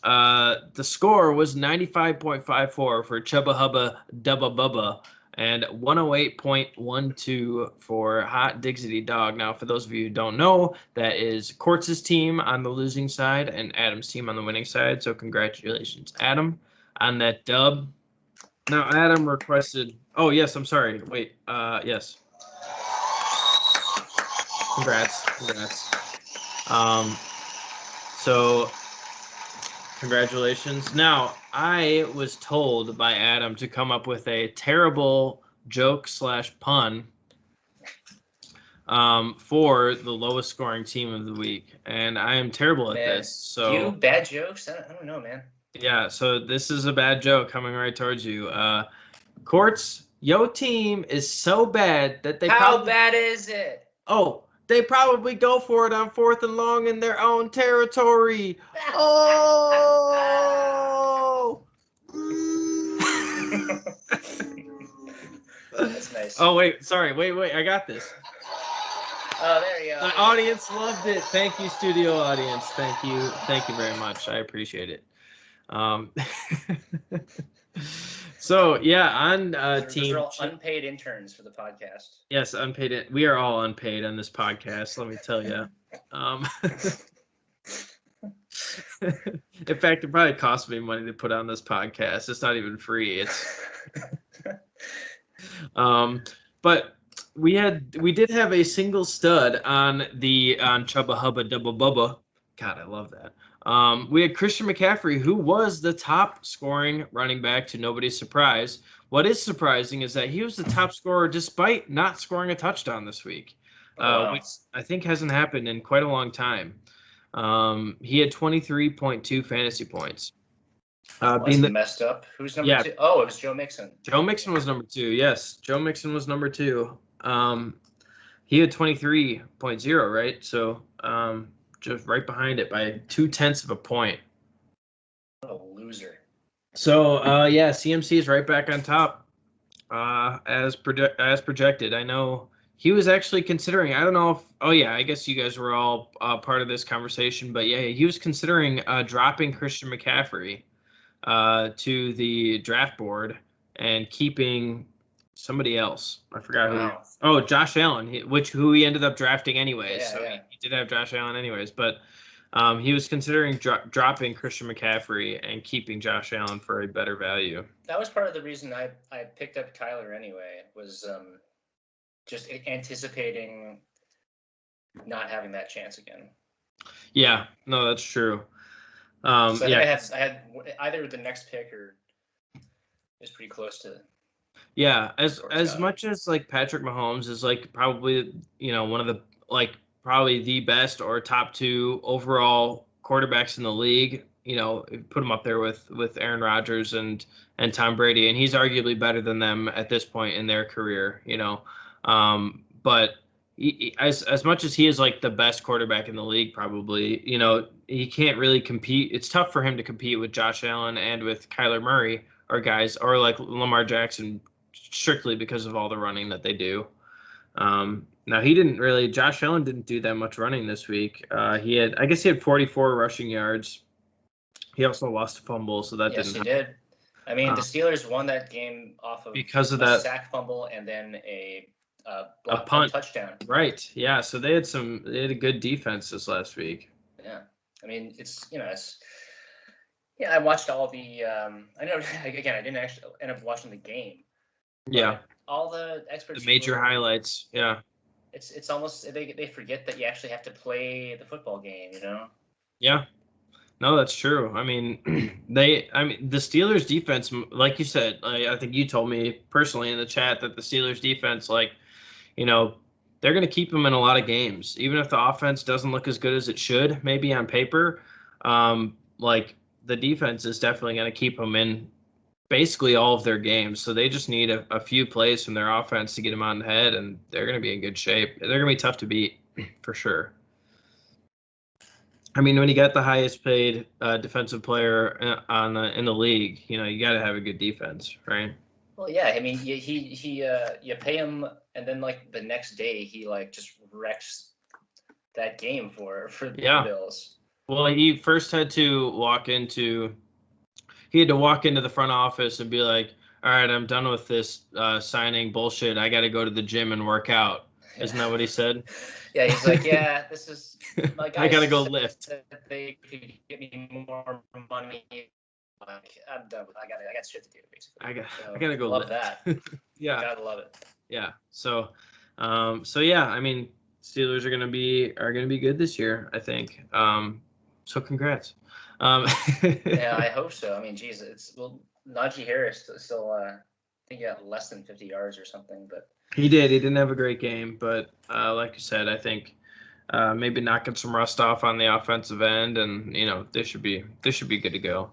The score was 95.54 for Chubba Hubba Dubba Bubba and 108.12 for Hot Digsity Dog. Now, for those of you who don't know, that is Quartz's team on the losing side and Adam's team on the winning side. So congratulations, Adam, on that dub. Now, Adam requested. Oh yes, I'm sorry. Wait. Yes. Congrats. So congratulations. Now, I was told by Adam to come up with a terrible joke/pun for the lowest scoring team of the week, and I am terrible at this. So you bad jokes? I don't know, man. Yeah, so this is a bad joke coming right towards you. Quartz, your team is so bad that they How bad is it? Oh, they probably go for it on 4th and long in their own territory. Oh! That's nice. Oh, wait, sorry. Wait, I got this. Oh, there you go. The audience loved it. Thank you, studio audience. Thank you very much. I appreciate it. So yeah, on Those are all unpaid interns for the podcast. Yes, unpaid. We are all unpaid on this podcast. Let me tell you. In fact, it probably cost me money to put on this podcast. It's not even free. It's but we did have a single stud on Chubba Hubba Dubba Bubba. God, I love that. We had Christian McCaffrey, who was the top scoring running back to nobody's surprise. What is surprising is that he was the top scorer despite not scoring a touchdown this week, which I think hasn't happened in quite a long time. He had 23.2 fantasy points. Messed up. Who's number 2? Oh, it was Joe Mixon. Joe Mixon was number 2. Yes, Joe Mixon was number 2. He had 23.0, right? So just right behind it by 0.2 of a point. What a loser. So CMC is right back on top as projected. I know he was actually considering. I don't know if. Oh yeah, I guess you guys were all part of this conversation, but yeah, he was considering dropping Christian McCaffrey to the draft board and keeping somebody else. I forgot who. Oh, Josh Allen, who he ended up drafting anyways. Yeah, so yeah. He did have Josh Allen anyways, but he was considering dropping Christian McCaffrey and keeping Josh Allen for a better value. That was part of the reason I picked up Kyler anyway, was just anticipating not having that chance again. Yeah, no, that's true. So I had either the next pick or is pretty close to. Yeah, as much as like Patrick Mahomes is like probably one of the probably the best or top 2 overall quarterbacks in the league. Put him up there with Aaron Rodgers and Tom Brady, and he's arguably better than them at this point in their career. But as much as he is like the best quarterback in the league, probably, he can't really compete. It's tough for him to compete with Josh Allen and with Kyler Murray or guys or like Lamar Jackson, strictly because of all the running that they do. Now Josh Allen didn't do that much running this week. He had 44 rushing yards. He also lost a fumble, so that didn't. Yes, he did. I mean, the Steelers won that game off of because of that sack fumble and then a punt touchdown. Right. Yeah. So they had a good defense this last week. Yeah. I mean, I watched all the. I know. Again, I didn't actually end up watching the game. Yeah. All the experts. The major highlights. Yeah. It's almost they forget that you actually have to play the football game. Yeah. No, that's true. I mean, the Steelers defense, like you said, I think you told me personally in the chat that the Steelers defense, they're going to keep them in a lot of games, even if the offense doesn't look as good as it should, maybe on paper. The defense is definitely going to keep them in basically all of their games. So they just need a few plays from their offense to get them on the head, and they're going to be in good shape. They're going to be tough to beat for sure. I mean, when you got the highest paid defensive player in the league, you got to have a good defense, right? Well, yeah. I mean, you pay him, and then the next day he just wrecks that game for the Bills. Well, he first had to walk into the front office and be like, "All right, I'm done with this signing bullshit. I got to go to the gym and work out." Isn't that what he said? Yeah, he's like, yeah, this is I gotta go lift. They could get me more money. I'm done with. I got shit to do, basically. I gotta go love lift. That. Yeah, gotta love it. Yeah. So yeah, I mean, Steelers are gonna be good this year, I think. So congrats. Yeah, I hope so. I mean, geez, Najee Harris still I think he got less than 50 yards or something, but. He did. He didn't have a great game, but like you said, I think maybe knocking some rust off on the offensive end, and they should be good to go.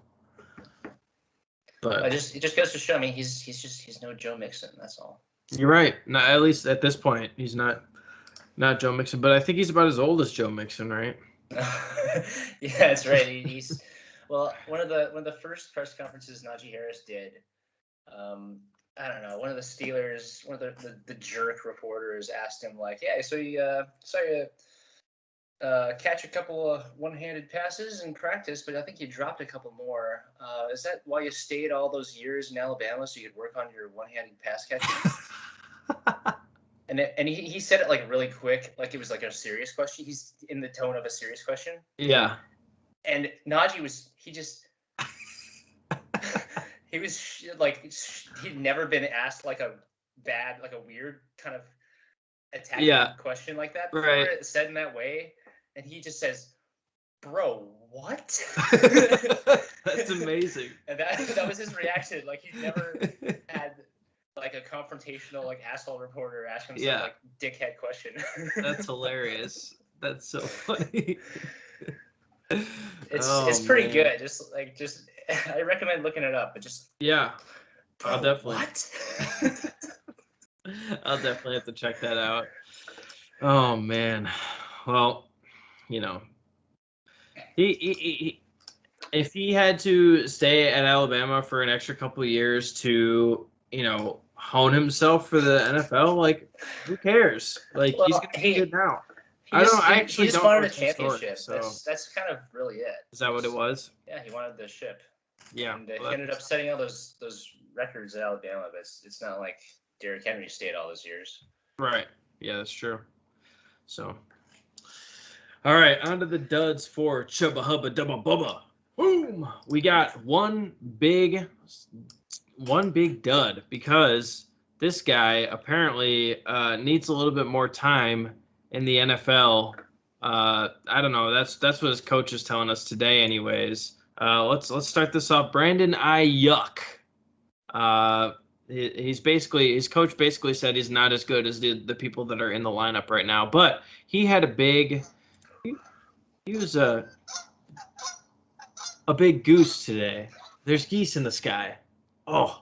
But it just goes to show. I mean, he's no Joe Mixon. That's all. You're right. Not at least at this point, he's not Joe Mixon, but I think he's about as old as Joe Mixon, right? Yeah, that's right. He's one of the first press conferences Najee Harris did. I don't know, one of the Steelers, one of the jerk reporters asked him like, yeah, so you saw you catch a couple of one-handed passes in practice, but I think you dropped a couple more. Is that why you stayed all those years in Alabama so you could work on your one-handed pass catching? And he said it like really quick, like it was like a serious question. He's in the tone of a serious question. Yeah. And Najee he was like, he'd never been asked like a weird kind of attacking question like that before, right. said in that way. And he just says, bro, what? That's amazing. And that was his reaction. Like, he never had like a confrontational, like, asshole reporter ask him some like dickhead question. That's hilarious. That's so funny. It's pretty good. Just I recommend looking it up, but just I'll definitely what? I'll definitely have to check that out. Oh man. Well, he if he had to stay at Alabama for an extra couple of years to, hone himself for the NFL, like, who cares? Like, he's gonna be good now. I actually just wanted a championship. That's kind of really it. Is that what it was? Yeah, he wanted the ship. Yeah. And he ended up setting all those records at Alabama, but it's not like Derrick Henry stayed all those years. Right. Yeah, that's true. So, all right, on to the duds for Chubba Hubba Dubba Bubba. Boom! We got one big dud because this guy apparently needs a little bit more time in the NFL. I don't know. That's what his coach is telling us today, anyways. Let's start this off. Brandon Ayuk. His coach basically said he's not as good as the people that are in the lineup right now, but he had he was a big goose today. There's geese in the sky. Oh,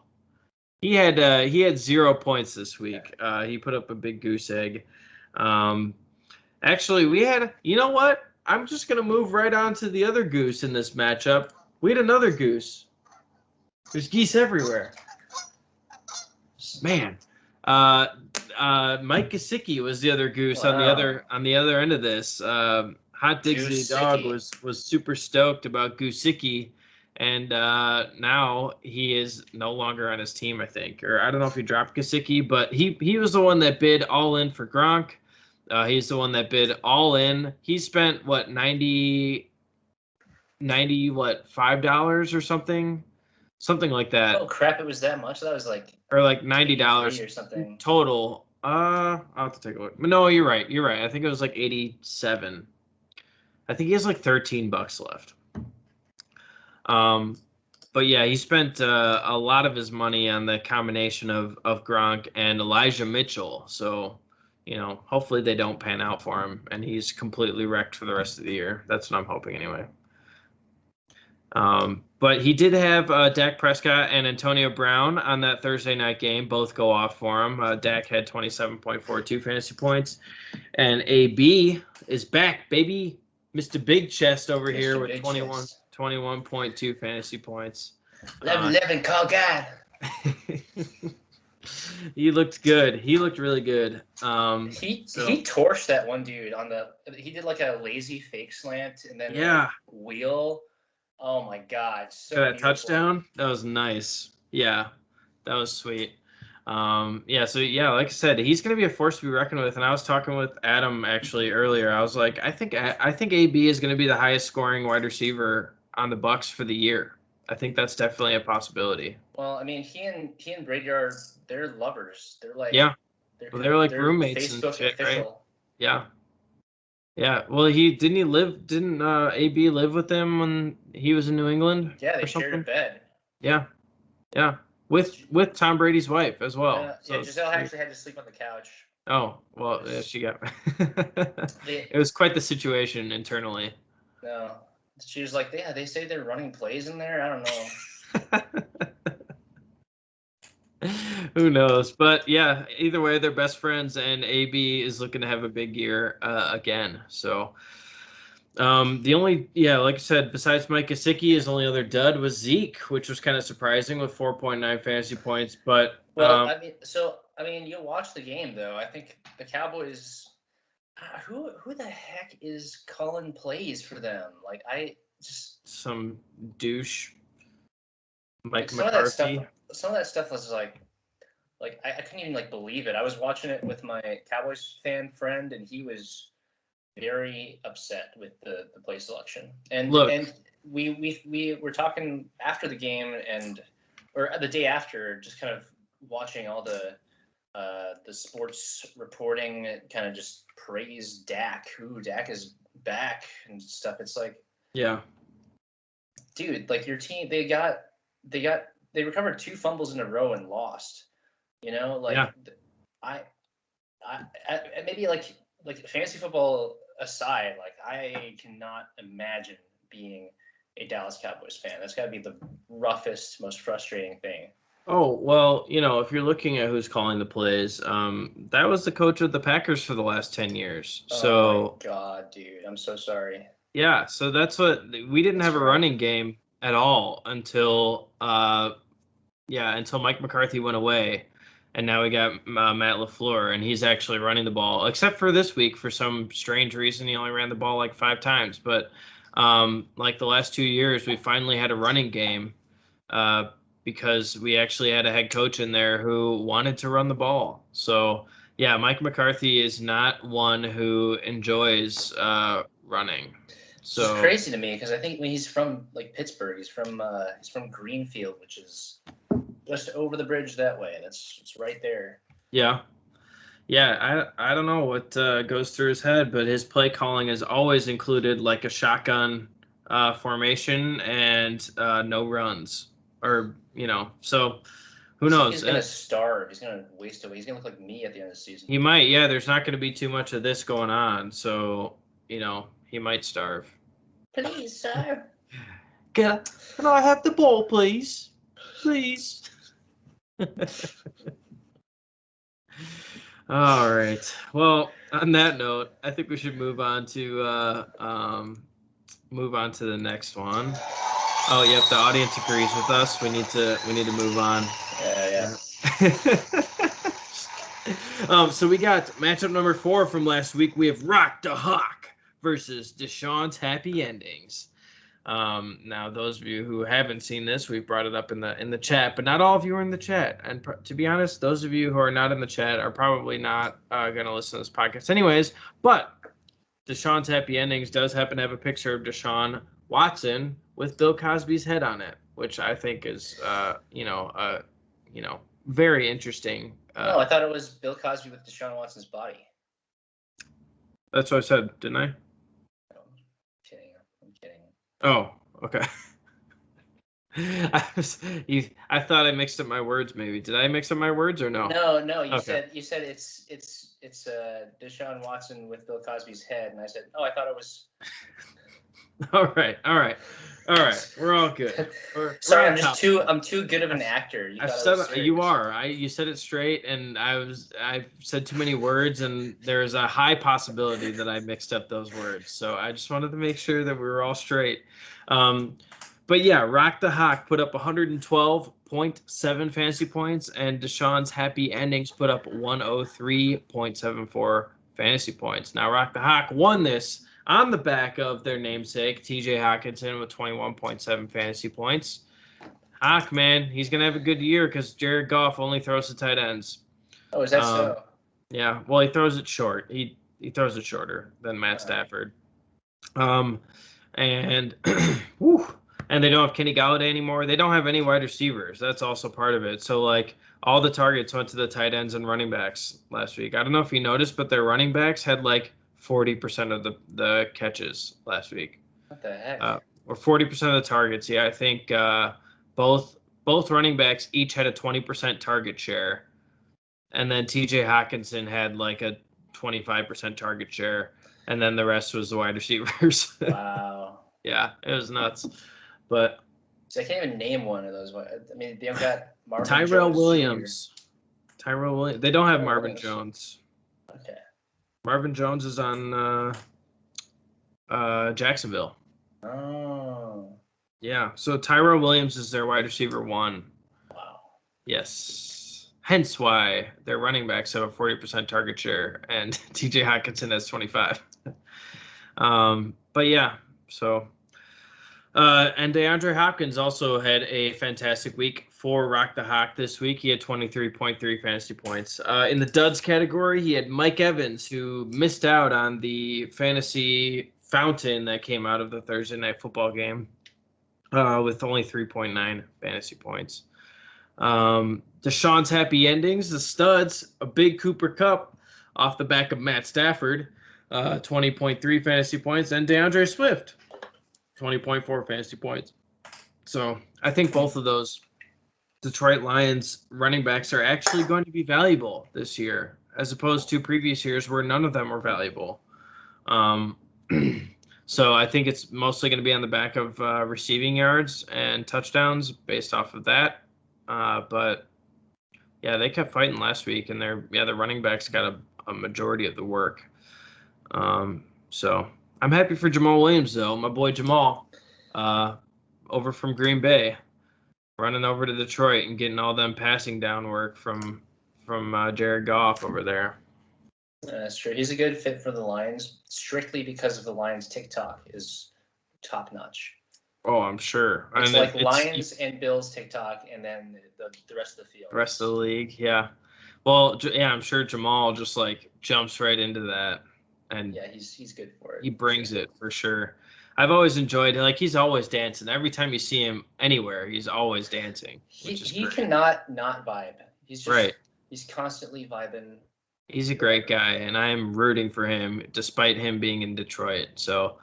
he had 0 points this week. He put up a big goose egg. Actually, you know what? I'm just going to move right on to the other goose in this matchup. We had another goose. There's geese everywhere. Man. Mike Gesicki was the other goose on the other end of this. Hot Digsy Dog was super stoked about Gesicki, and now he is no longer on his team, I think. Or I don't know if he dropped Gesicki, but he was the one that bid all in for Gronk. He's the one that bid all in. He spent what $5 or something like that. Oh crap! It was that much. That was like $90 or something total. I'll have to take a look. But no, you're right. I think it was like 87. I think he has like $13 left. But yeah, he spent a lot of his money on the combination of Gronk and Elijah Mitchell. So, hopefully they don't pan out for him and he's completely wrecked for the rest of the year. That's what I'm hoping anyway. But he did have Dak Prescott and Antonio Brown on that Thursday night game. Both go off for him. Dak had 27.42 fantasy points. And AB is back, baby. Mr. Big Chest over here with 21.2 fantasy points. 11, call God. He looked good. He looked really good. He torched that one dude he did like a lazy fake slant and then wheel. Oh my God! So that touchdown, that was nice. Yeah, that was sweet. So like I said, he's going to be a force to be reckoned with. And I was talking with Adam actually earlier. I was like, I think AB is going to be the highest scoring wide receiver on the Bucs for the year. I think that's definitely a possibility. Well, I mean, he and Brady they're lovers. They're like they're like roommates Facebook and shit, official. right? Yeah. Yeah, well, didn't AB live with him when he was in New England? Yeah, they shared a bed. Yeah, with Tom Brady's wife as well. Giselle actually had to sleep on the couch. Oh, well, she got it was quite the situation internally. No, she was like, they say they're running plays in there. I don't know. Who knows? But yeah, either way, they're best friends, and AB is looking to have a big year again. So, Like I said, besides Mike Gesicki, his only other dud was Zeke, which was kind of surprising with 4.9 fantasy points. But you watch the game though. I think the Cowboys. Who the heck is calling plays for them? Like some douche, Mike some McCarthy. Of that stuff was like I couldn't even believe it. I was watching it with my Cowboys fan friend, and he was very upset with the play selection. And we were talking after the game or the day after, just kind of watching all the sports reporting, kind of just praise Dak. Dak is back and stuff. It's like, yeah, dude, your team, they recovered 2 fumbles in a row and lost. Yeah. I maybe fantasy football aside, I cannot imagine being a Dallas Cowboys fan. That's got to be the roughest, most frustrating thing. Oh, well, if you're looking at who's calling the plays, that was the coach of the Packers for the last 10 years. So, oh my God, dude, I'm so sorry. Yeah, so that's what we didn't have a running game at all until Mike McCarthy went away, and now we got Matt LaFleur, and he's actually running the ball. Except for this week, for some strange reason, he only ran the ball 5 times. But the last 2 years, we finally had a running game. Because we actually had a head coach in there who wanted to run the ball. So, yeah, Mike McCarthy is not one who enjoys running. So it's crazy to me because I think when he's from Pittsburgh, he's from Greenfield, which is just over the bridge that way. It's right there. Yeah. I don't know what goes through his head, but his play calling has always included a shotgun formation and no runs. Or, so who knows? He's going to starve. He's going to waste away. He's going to look like me at the end of the season. He might, yeah. There's not going to be too much of this going on. So, he might starve. Please, sir. Can I have the ball, please? Please. All right. Well, on that note, I think we should move on to the next one. Oh, yep. The audience agrees with us. We need to move on. Yeah. So we got matchup number 4 from last week. We have Rock the Hawk versus Deshaun's Happy Endings. Now, those of you who haven't seen this, we've brought it up in the chat, but not all of you are in the chat. And to be honest, those of you who are not in the chat are probably not going to listen to this podcast anyways. But Deshaun's Happy Endings does happen to have a picture of Deshaun Watson with Bill Cosby's head on it, which I think is, very interesting. No, I thought it was Bill Cosby with Deshaun Watson's body. That's what I said, didn't I? No, I'm kidding. Oh, okay. I thought I mixed up my words. Maybe did I mix up my words or no? No. You said it's Deshaun Watson with Bill Cosby's head, and I said, I thought it was. All right. We're all good. Sorry, I'm too good of an actor. You said it straight, and I said too many words, and there's a high possibility that I mixed up those words. So I just wanted to make sure that we were all straight. But yeah, Rock the Hawk put up 112.7 fantasy points, and Deshaun's Happy Endings put up 103.74 fantasy points. Now, Rock the Hawk won this on the back of their namesake, TJ Hockenson, with 21.7 fantasy points. Hawk, man, he's going to have a good year because Jared Goff only throws to tight ends. Oh, is that so? Yeah, well, he throws it short. He throws it shorter than Matt Stafford. And and they don't have Kenny Galladay anymore. They don't have any wide receivers. That's also part of it. So, all the targets went to the tight ends and running backs last week. I don't know if you noticed, but their running backs had 40% of the catches last week. What the heck? Or 40% of the targets. Yeah, I think both running backs each had a 20% target share. And then TJ Hockenson had a 25% target share. And then the rest was the wide receivers. Wow. Yeah, it was nuts. But so I can't even name one of those. I mean, they've got Marvin Tyrell Jones Williams. Tyrell Williams. They don't have Marvin Williams. Jones. Okay. Marvin Jones is on Jacksonville. Oh. Yeah. So Tyrell Williams is their wide receiver 1. Wow. Yes. Hence why their running backs have a 40% target share and TJ Hockenson has 25. But yeah, so and DeAndre Hopkins also had a fantastic week for Rock the Hawk this week. He had 23.3 fantasy points. In the duds category, he had Mike Evans, who missed out on the fantasy fountain that came out of the Thursday night football game with only 3.9 fantasy points. Deshaun's happy endings, the studs, a big Cooper Kupp off the back of Matt Stafford, 20.3 fantasy points, and DeAndre Swift, 20.4 fantasy points. So I think both of those Detroit Lions running backs are actually going to be valuable this year, as opposed to previous years where none of them were valuable. So I think it's mostly going to be on the back of receiving yards and touchdowns based off of that. But yeah, they kept fighting last week, and the running backs got a majority of the work. So I'm happy for Jamel Williams, though. My boy Jamal, over from Green Bay, running over to Detroit and getting all them passing down work from Jared Goff over there. That's true. He's a good fit for the Lions, strictly because of the Lions' TikTok is top notch. Oh, I'm sure. It's like Lions and Bills TikTok, and then the rest of the field. The rest of the league, yeah. Well, yeah, I'm sure Jamal just like jumps right into that, and yeah, he's good for it. He brings it for sure. I've always enjoyed it. Like, he's always dancing. Every time you see him anywhere, he's always dancing. He cannot not vibe. He's just right. He's constantly vibing. He's a great guy, and I am rooting for him despite him being in Detroit. So,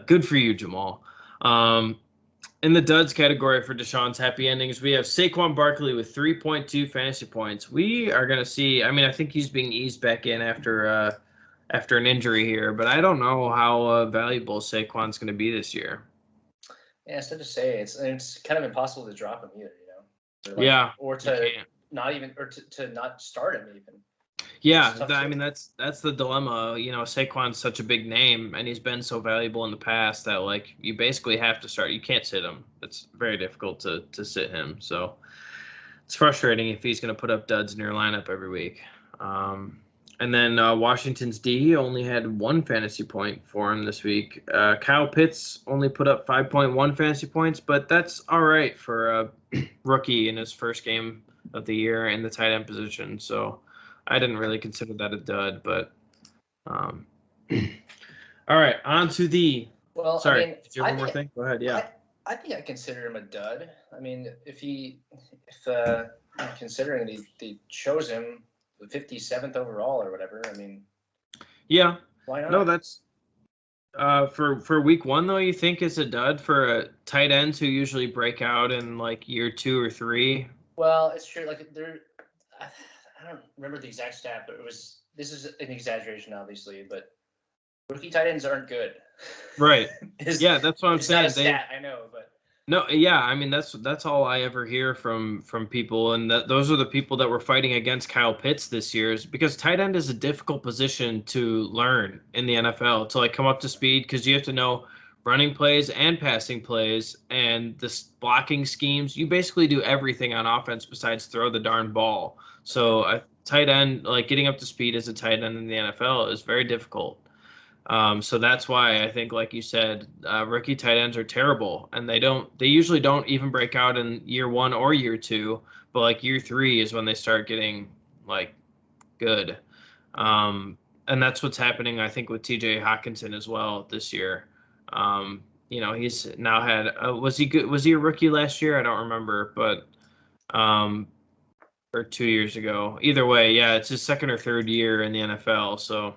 good for you, Jamal. In the duds category for Deshaun's happy endings, we have Saquon Barkley with 3.2 fantasy points. We are going to see. I mean, I think he's being eased back in after an injury here, but I don't know how valuable Saquon's going to be this year. Yeah, it's hard to say. It's kind of impossible to drop him either, or to not even, or to not start him even. Yeah, I mean that's the dilemma. Saquon's such a big name, and he's been so valuable in the past that like you basically have to start. You can't sit him. It's very difficult to sit him. So it's frustrating if he's going to put up duds in your lineup every week. And then Washington's D only had 1 fantasy point for him this week. Kyle Pitts only put up 5.1 fantasy points, but that's all right for a rookie in his first game of the year in the tight end position. So I didn't really consider that a dud, but all right, on to the. Well, sorry, did you have one more thing? Go ahead. Yeah. I think I consider him a dud. I mean, if considering they chose him the 57th overall or whatever, I mean. Yeah. Why not? No, that's for week 1 though. You think it's a dud for a tight ends who usually break out in like year 2 or 3? Well, it's true. Like I don't remember the exact stat, but this is an exaggeration, obviously, but rookie tight ends aren't good. Right. Yeah, that's what I'm saying. Not a stat, I know, but. No, yeah, I mean that's all I ever hear from people, and those are the people that were fighting against Kyle Pitts this year, is because tight end is a difficult position to learn in the NFL to like come up to speed, because you have to know running plays and passing plays and the blocking schemes. You basically do everything on offense besides throw the darn ball. So a tight end, like getting up to speed as a tight end in the NFL is very difficult. So that's why I think, like you said, rookie tight ends are terrible, and they usually don't even break out in year 1 or year 2, but like year 3 is when they start getting like good. And that's what's happening, I think, with TJ Hockenson as well this year. He's now had, was he good? Was he a rookie last year? I don't remember, but, or 2 years ago, either way. Yeah. It's his 2nd or 3rd year in the NFL. So,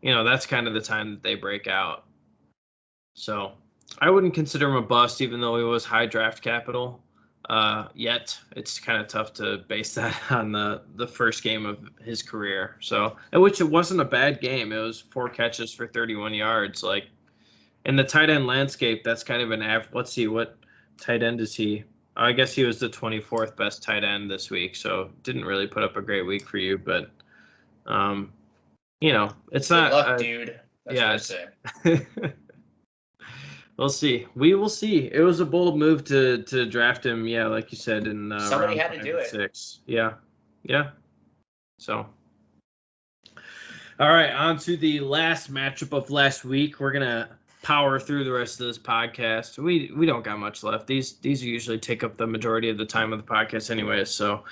that's kind of the time that they break out. So I wouldn't consider him a bust, even though he was high draft capital. Yet it's kind of tough to base that on the first game of his career. So, which it wasn't a bad game. It was 4 catches for 31 yards. Like in the tight end landscape, that's kind of an average. Let's see, what tight end is he? I guess he was the 24th best tight end this week. So didn't really put up a great week for you, but, it's Good not. luck, dude. That's what I say. We'll see. We will see. It was a bold move to draft him. Yeah, like you said, in Somebody round had to do it. 6. Yeah. So, all right, on to the last matchup of last week. We're gonna power through the rest of this podcast. We don't got much left. These usually take up the majority of the time of the podcast, anyways. So,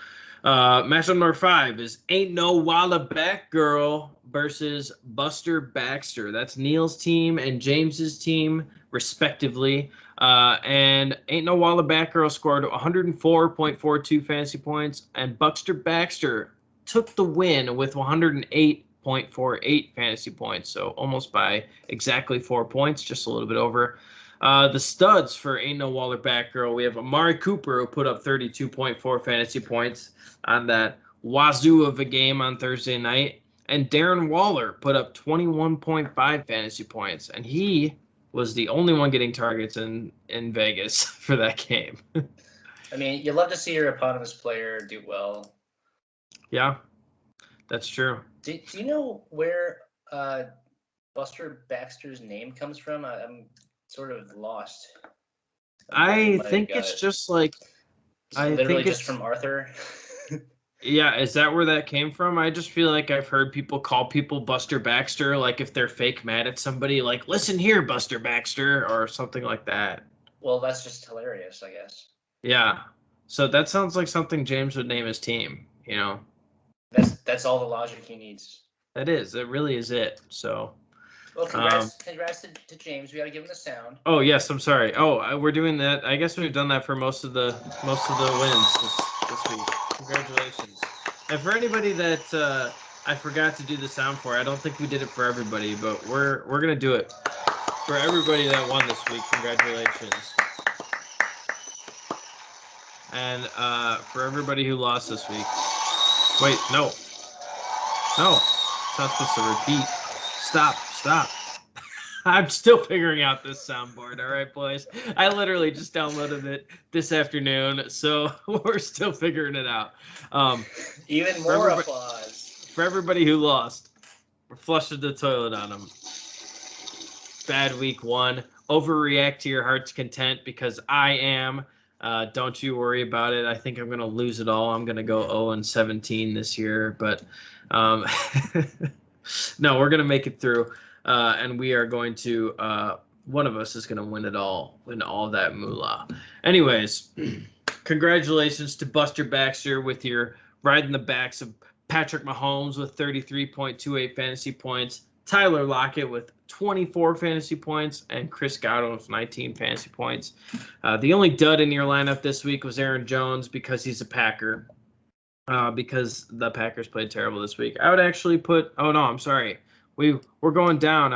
matchup number 5 is Ain't No Walla Back Girl versus Buster Baxter. That's Neil's team and James's team, respectively. And Ain't No Walla Back Girl scored 104.42 fantasy points, and Buster Baxter took the win with 108.48 fantasy points. So almost by exactly 4 points, just a little bit over. The studs for Ain't No Waller Back Girl, we have Amari Cooper, who put up 32.4 fantasy points on that wazoo of a game on Thursday night. And Darren Waller put up 21.5 fantasy points. And he was the only one getting targets in Vegas for that game. I mean, you love to see your eponymous player do well. Yeah, that's true. Do you know where Buster Baxter's name comes from? I'm sort of lost. I think it's just like... Literally just from Arthur. Yeah, is that where that came from? I just feel like I've heard people call people Buster Baxter, like if they're fake mad at somebody, like, listen here, Buster Baxter, or something like that. Well, that's just hilarious, I guess. Yeah. So that sounds like something James would name his team, you know? That's all the logic he needs. That is. It really is it. So... Well, congrats to James. We got to give him the sound. Oh, yes, I'm sorry. Oh, we're doing that. I guess we've done that for most of the wins this week. Congratulations. And for anybody that I forgot to do the sound for, I don't think we did it for everybody, but we're going to do it for everybody that won this week. Congratulations. And for everybody who lost this week. Wait, no. No. It's not supposed to repeat. Stop. I'm still figuring out this soundboard. All right, boys. I literally just downloaded it this afternoon, so we're still figuring it out. Even more applause. For everybody who lost, we're flushing the toilet on them. Bad week 1. Overreact to your heart's content because I am. Don't you worry about it. I think I'm going to lose it all. I'm going to go 0-17 this year, but no, we're going to make it through. And we are going to, one of us is going to win it all, win all that moolah. Anyways, congratulations to Buster Baxter with your riding the backs of Patrick Mahomes with 33.28 fantasy points, Tyler Lockett with 24 fantasy points, and Chris Godwin with 19 fantasy points. The only dud in your lineup this week was Aaron Jones because he's a Packer, because the Packers played terrible this week. I would actually put, oh no, I'm sorry. We're going down.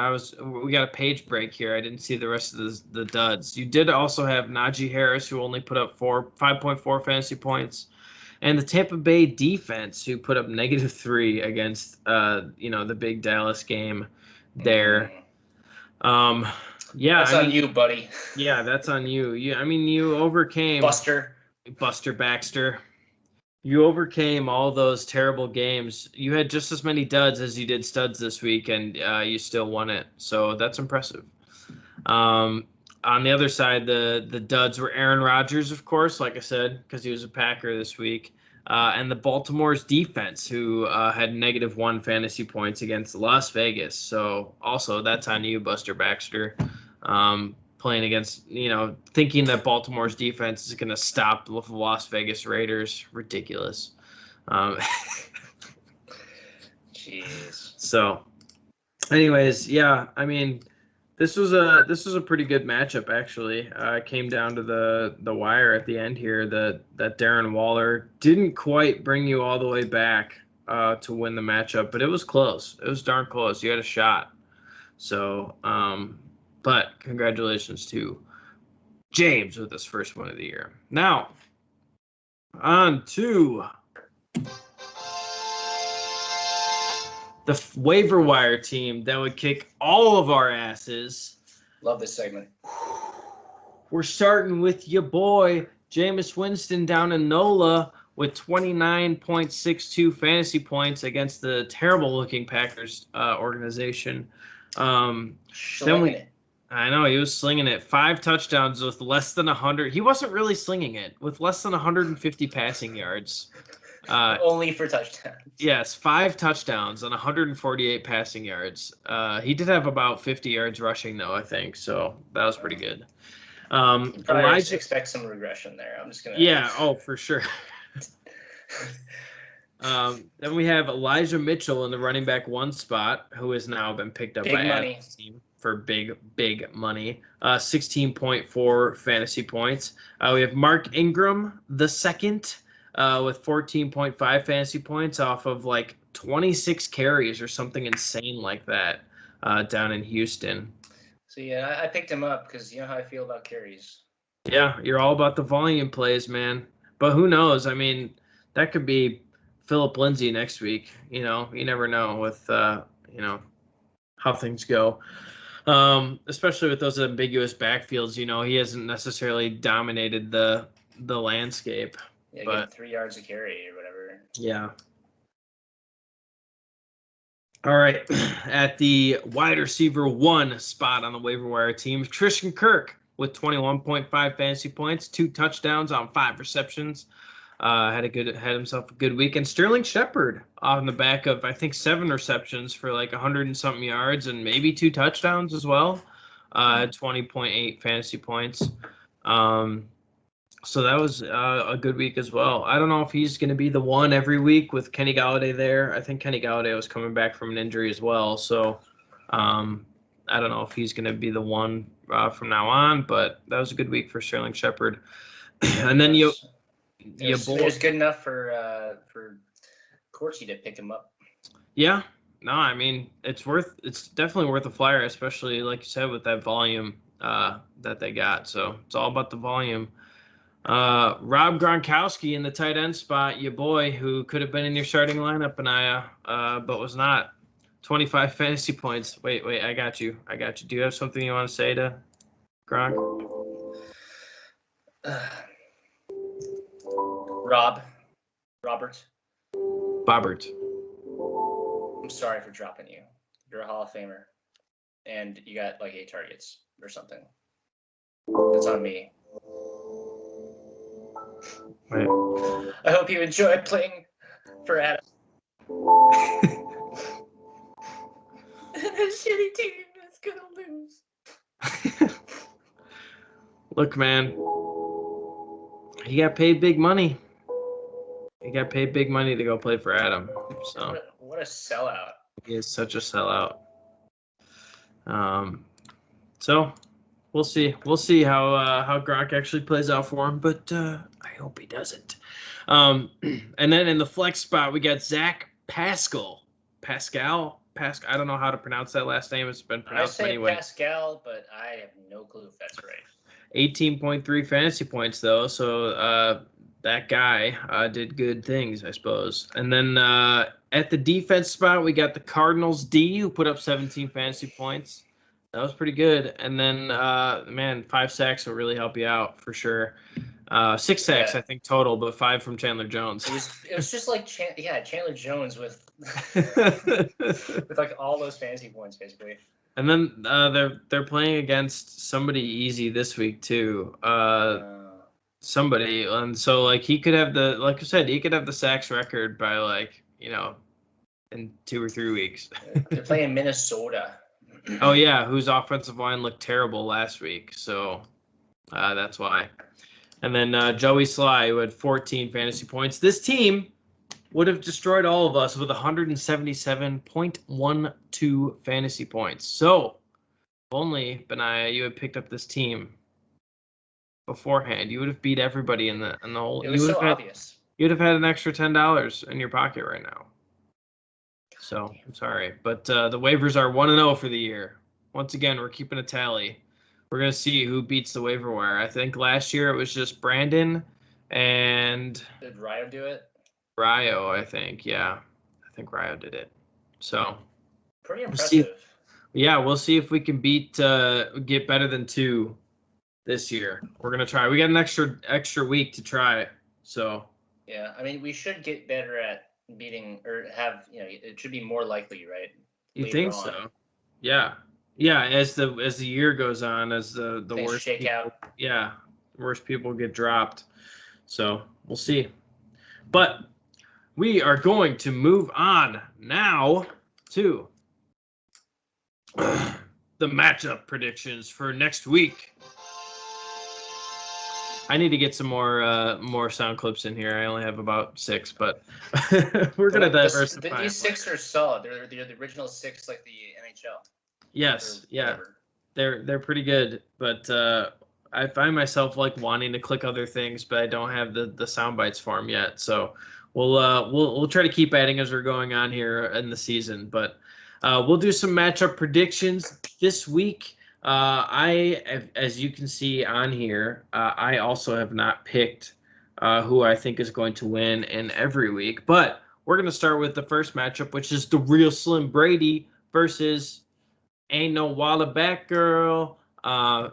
We got a page break here. I didn't see the rest of the duds. You did also have Najee Harris, who only put up 5.4 fantasy points, and the Tampa Bay defense, who put up -3 against the big Dallas game there. Yeah, that's on you, buddy. Yeah, that's on you. You overcame Buster Baxter. You overcame all those terrible games. You had just as many duds as you did studs this week, and you still won it. So that's impressive. On the other side, the duds were Aaron Rodgers, of course, like I said, because he was a Packer this week, and the Baltimore's defense, who had -1 fantasy points against Las Vegas. So also that's on you, Buster Baxter. Playing against, thinking that Baltimore's defense is going to stop the Las Vegas Raiders. Ridiculous. Jeez. So, anyways, yeah, this was a pretty good matchup, actually. It came down to the wire at the end here that Darren Waller didn't quite bring you all the way back to win the matchup, but it was close. It was darn close. You had a shot. So, but congratulations to James with his first win of the year. Now, on to the waiver wire team that would kick all of our asses. Love this segment. We're starting with your boy, Jameis Winston down in NOLA with 29.62 fantasy points against the terrible-looking Packers organization. Slinging it. I know he was slinging it. 5 touchdowns with less than 100. He wasn't really slinging it with less than 150 passing yards. Only for touchdowns. Yes, 5 touchdowns and 148 passing yards. He did have about 50 yards rushing though, I think. So that was pretty good. Probably expect some regression there. I'm just gonna. Yeah. Oh, for sure. Then we have Elijah Mitchell in the running back 1 spot, who has now been picked up by Adam's team for big money. 16.4 fantasy points. We have Mark Ingram the second with 14.5 fantasy points off of like 26 carries or something insane like that down in Houston. So yeah, I picked him up because you know how I feel about carries. Yeah, you're all about the volume plays, man. But who knows? I mean, that could be Philip Lindsay next week. You know, you never know with how things go. Especially with those ambiguous backfields, he hasn't necessarily dominated the landscape. Yeah, get 3 yards a carry or whatever. Yeah. All right. At the wide receiver 1 spot on the waiver wire team, Christian Kirk with 21.5 fantasy points, 2 touchdowns on 5 receptions. Had himself a good week. And Sterling Shepard on the back of, I think, 7 receptions for like 100 and something yards and maybe 2 touchdowns as well. 20.8 fantasy points. So that was a good week as well. I don't know if he's going to be the one every week with Kenny Golladay there. I think Kenny Golladay was coming back from an injury as well. So I don't know if he's going to be the one from now on, but that was a good week for Sterling Shepard. And then it was good enough for Corsi to pick him up. Yeah. No, I mean, it's definitely worth a flyer, especially like you said with that volume that they got. So it's all about the volume. Rob Gronkowski in the tight end spot, your boy, who could have been in your starting lineup, Benaiah, but was not. 25 fantasy points. Wait, I got you. Do you have something you want to say to Gronk? Robert. I'm sorry for dropping you. You're a Hall of Famer, and you got like 8 targets or something. That's on me. Right. I hope you enjoyed playing for Adam. And a shitty team that's gonna lose. Look, man, he got paid big money. He got paid big money to go play for Adam. So what a sellout. He is such a sellout. So we'll see. We'll see how Gronk actually plays out for him, but I hope he doesn't. And then in the flex spot, we got Zach Pascal. I don't know how to pronounce that last name. It's been pronounced many ways. Pascal, but I have no clue if that's right. 18.3 fantasy points, though. So that guy did good things, I suppose. And then at the defense spot, we got the Cardinals D, who put up 17 fantasy points. That was pretty good. And then, 5 sacks will really help you out for sure. 6 sacks, I think, total, but 5 from Chandler Jones. It was just like Chandler Jones with with like all those fantasy points, basically. And then they're playing against somebody easy this week too. Somebody, and so like he could have like I said, he could have the sacks record by in 2 or 3 weeks. They're playing Minnesota. Oh yeah, whose offensive line looked terrible last week, so that's why. And then Joey Sly, who had 14 fantasy points. This team would have destroyed all of us with 177.12 fantasy points. So, if only, Benaiah, you had picked up this team beforehand, you would have beat everybody in the whole. It was so obvious. You'd have had an extra $10 in your pocket right now. So, I'm sorry. But the waivers are 1-0 for the year. Once again, we're keeping a tally. We're going to see who beats the waiver wire. I think last year it was just Brandon and... Did Ryo do it? Ryo, I think. Yeah. I think Ryo did it. So... Pretty impressive. We'll see if we can get better than 2 this year. We're going to try. We got an extra week to try. So... Yeah, I mean, we should get better at beating, or have, it should be more likely, right? You think so? Yeah. Yeah, as the year goes on, as the Things worst shake people, out. yeah, worst people get dropped. So we'll see. But we are going to move on now to the matchup predictions for next week. I need to get some more sound clips in here. I only have about 6, but we're gonna diversify. These 6 are solid. They're the original 6, like the NHL. Yes, yeah, they're pretty good, but I find myself like wanting to click other things, but I don't have the sound bites for them yet. So we'll try to keep adding as we're going on here in the season, but we'll do some matchup predictions this week. As you can see on here, I also have not picked who I think is going to win in every week, but we're going to start with the first matchup, which is the real Slim Brady versus Ain't No Walla Back Girl.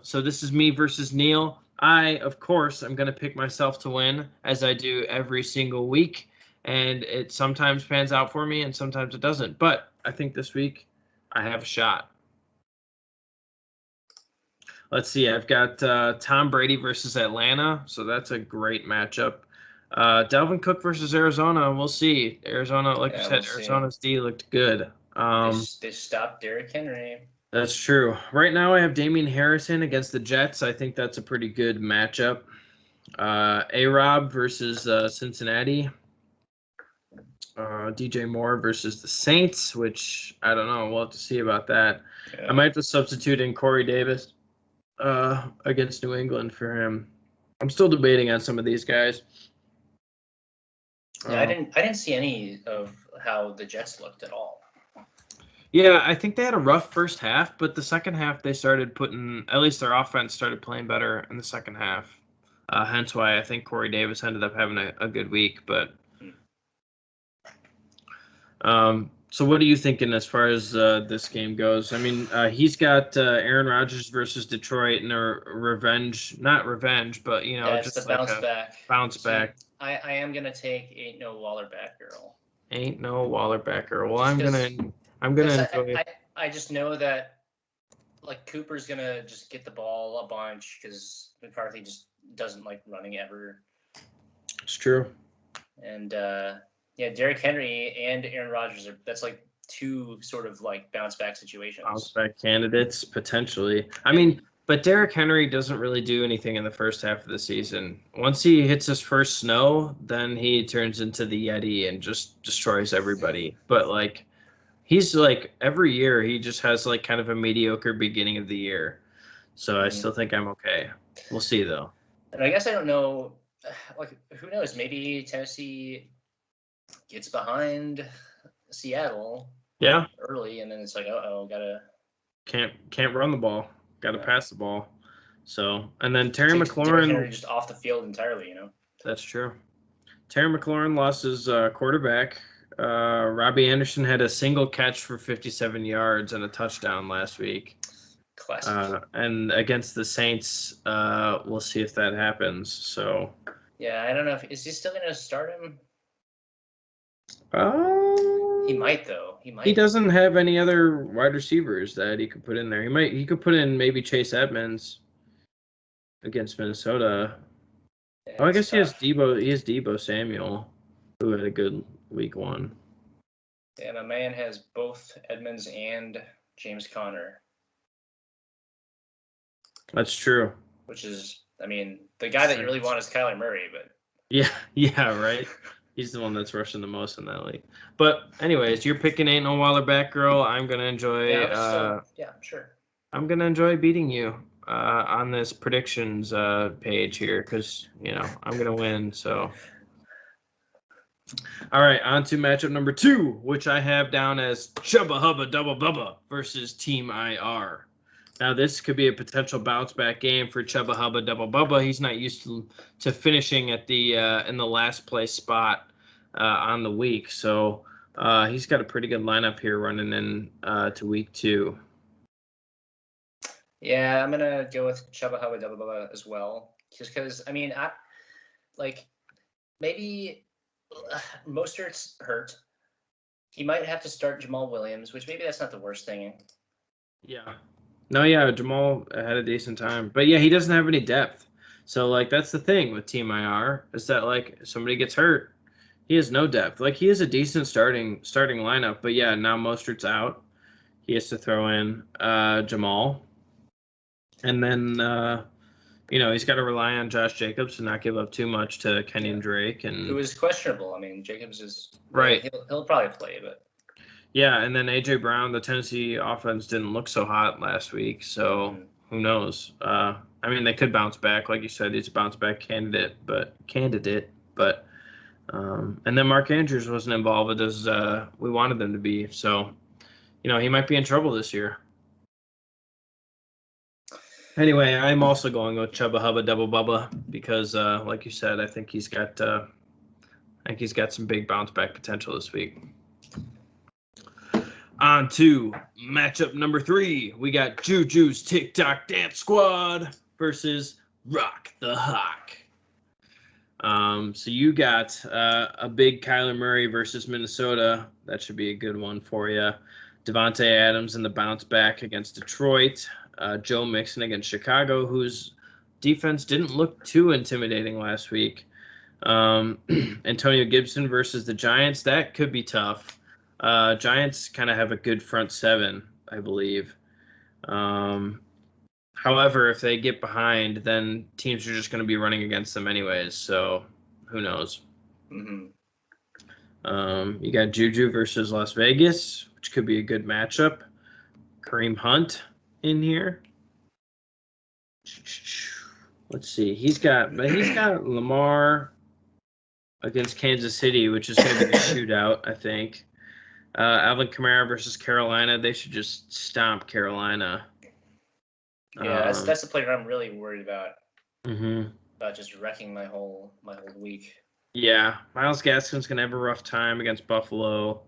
So this is me versus Neil. I, of course, am going to pick myself to win, as I do every single week. And it sometimes pans out for me and sometimes it doesn't. But I think this week I have a shot. Let's see. I've got Tom Brady versus Atlanta. So that's a great matchup. Dalvin Cook versus Arizona. We'll see. Arizona, like you said, Arizona's D looked good. They stopped Derrick Henry. That's true. Right now, I have Damian Harrison against the Jets. I think that's a pretty good matchup. A-Rob versus Cincinnati. DJ Moore versus the Saints, which I don't know. We'll have to see about that. Yeah. I might just substitute in Corey Davis against New England for him. I'm still debating on some of these guys. Yeah, I didn't see any of how the Jets looked at all. Yeah, I think they had a rough first half, but the second half they started putting, at least their offense started playing better in the second half. Hence why I think Corey Davis ended up having a good week. But so what are you thinking as far as this game goes? I mean, he's got Aaron Rodgers versus Detroit in a not revenge, but just a bounce back. Bounce back. I am gonna take Ain't No Waller Back Girl. Ain't No Waller Back Girl. Well, I'm gonna enjoy it. I just know that like Cooper's gonna just get the ball a bunch because McCarthy just doesn't like running ever. It's true. And Derrick Henry and Aaron Rodgers that's like 2 sort of like bounce back situations. Bounce back candidates potentially. I mean, but Derrick Henry doesn't really do anything in the first half of the season. Once he hits his first snow, then he turns into the Yeti and just destroys everybody. But like he's like every year he just has like kind of a mediocre beginning of the year. So I still think I'm okay. We'll see though. And I guess I don't know, like who knows? Maybe Tennessee gets behind Seattle. Yeah. Early, and then it's like, can't run the ball. Got to pass the ball. So, and then Terry McLaurin just off the field entirely, That's true. Terry McLaurin lost his quarterback. Robbie Anderson had a single catch for 57 yards and a touchdown last week. Classic. And against the Saints, we'll see if that happens. So. Yeah, I don't know is he still gonna start him? He might though. He doesn't have any other wide receivers that he could put in there. He could put in maybe Chase Edmonds against Minnesota. Yeah, I guess tough. He has Deebo Samuel, who had a good week 1. Yeah, my man has both Edmonds and James Conner. That's true. Which is, I mean, the guy that you really want is Kyler Murray, but yeah, right. He's the one that's rushing the most in that league. But anyways, you're picking Ain't No Waller Back Girl. I'm gonna enjoy. Sure. I'm gonna enjoy beating you on this predictions page here because I'm gonna win. So, all right, on to matchup number 2, which I have down as Chubba Hubba Double Bubba versus Team IR. Now, this could be a potential bounce back game for Chubba Hubba Double Bubba. He's not used to finishing at the in the last place spot on the week, so he's got a pretty good lineup here running in to week 2. Yeah, I'm gonna go with Chubba Hubba Double Bubba as well, just because maybe Mostert's hurt. He might have to start Jamel Williams, which maybe that's not the worst thing. Yeah, No, yeah, Jamal had a decent time. But yeah, he doesn't have any depth. So like that's the thing with Team IR is that like if somebody gets hurt, he has no depth. Like he has a decent starting lineup, but yeah, now Mostert's out. He has to throw in Jamal. And then he's got to rely on Josh Jacobs to not give up too much to Kenyon Drake and who is questionable. I mean, Jacobs is right. He'll probably play, but yeah, and then AJ Brown, the Tennessee offense didn't look so hot last week, so who knows? I mean, they could bounce back, like you said. He's a bounce back candidate, but and then Mark Andrews wasn't involved as we wanted them to be, so he might be in trouble this year. Anyway, I'm also going with Chubba Hubba Double Bubba because, like you said, I think he's got some big bounce back potential this week. On to matchup number 3. We got Juju's TikTok Dance Squad versus Rock the Hawk. So you got a big Kyler Murray versus Minnesota. That should be a good one for you. Devontae Adams in the bounce back against Detroit. Joe Mixon against Chicago, whose defense didn't look too intimidating last week. Antonio Gibson versus the Giants. That could be tough. Giants kind of have a good front seven, I believe. However, if they get behind, then teams are just going to be running against them anyways. So who knows? Mm-hmm. You got Juju versus Las Vegas, which could be a good matchup. Kareem Hunt in here. Let's see. He's got Lamar against Kansas City, which is going to be a shootout, I think. Alvin Kamara versus Carolina. They should just stomp Carolina. Yeah, that's the player I'm really worried about. Mm-hmm. About just wrecking my whole week. Yeah, Myles Gaskin's gonna have a rough time against Buffalo.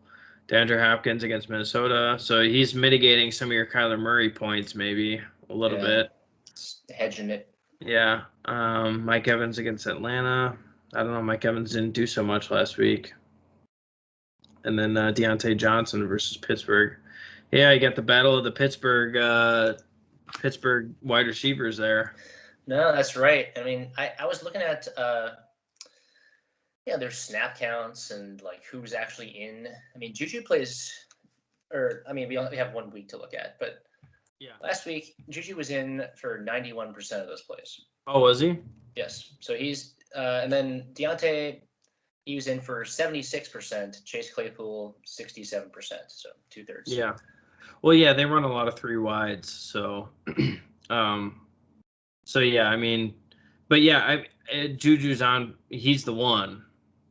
DeAndre Hopkins against Minnesota. So he's mitigating some of your Kyler Murray points, maybe a little bit. Just hedging it. Yeah. Mike Evans against Atlanta. I don't know. Mike Evans didn't do so much last week. And then Deontay Johnson versus Pittsburgh. Yeah, you got the battle of the Pittsburgh wide receivers there. No, that's right. I mean, I was looking at their snap counts and like who's actually in. I mean, Juju plays, we only have 1 week to look at, but yeah, last week Juju was in for 91% of those plays. Oh, was he? Yes. So he's and then Deontay, he was in for 76%. Chase Claypool 67%. So 2/3. Yeah. Well, yeah, they run a lot of 3 wides, so so yeah, I mean, but yeah, Juju's on. He's the one,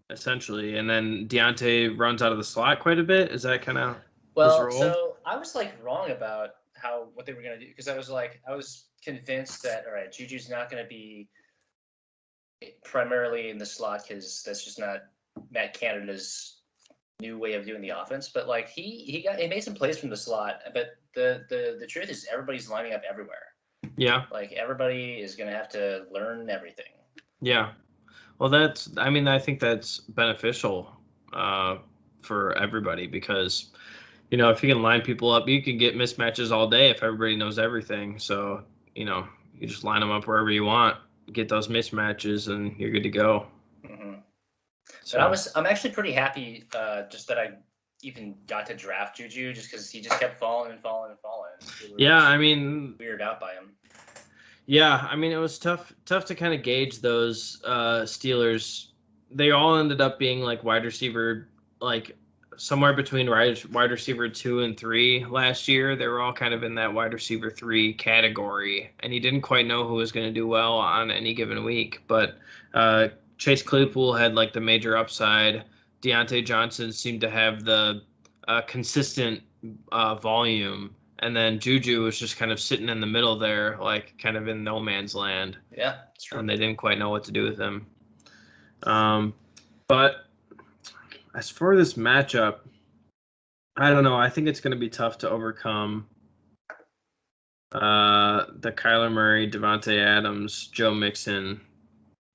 essentially, and then Deontay runs out of the slot quite a bit. Is that kind of his role? So I was like wrong about what they were gonna do because I was convinced that all right, Juju's not gonna be primarily in the slot because that's just not Matt Canada's new way of doing the offense. But like he made some plays from the slot, but the truth is everybody's lining up everywhere. Yeah. Like everybody is going to have to learn everything. Yeah. Well, I think that's beneficial for everybody because, if you can line people up, you can get mismatches all day if everybody knows everything. So, you just line them up wherever you want, get those mismatches, and you're good to go. Mm-hmm. So I'm actually pretty happy just that I even got to draft Juju just because he just kept falling and falling and falling. Yeah, I mean, weirded out by him. Yeah, I mean, it was tough to kind of gauge those Steelers. They all ended up being like wide receiver, like somewhere between wide receiver 2 and 3 last year. They were all kind of in that wide receiver 3 category, and you didn't quite know who was going to do well on any given week. But Chase Claypool had like the major upside. Deontay Johnson seemed to have the consistent volume. And then Juju was just kind of sitting in the middle there, like kind of in no man's land. Yeah, that's true. And they didn't quite know what to do with him. But as for this matchup, I don't know. I think it's going to be tough to overcome the Kyler Murray, Devontae Adams, Joe Mixon,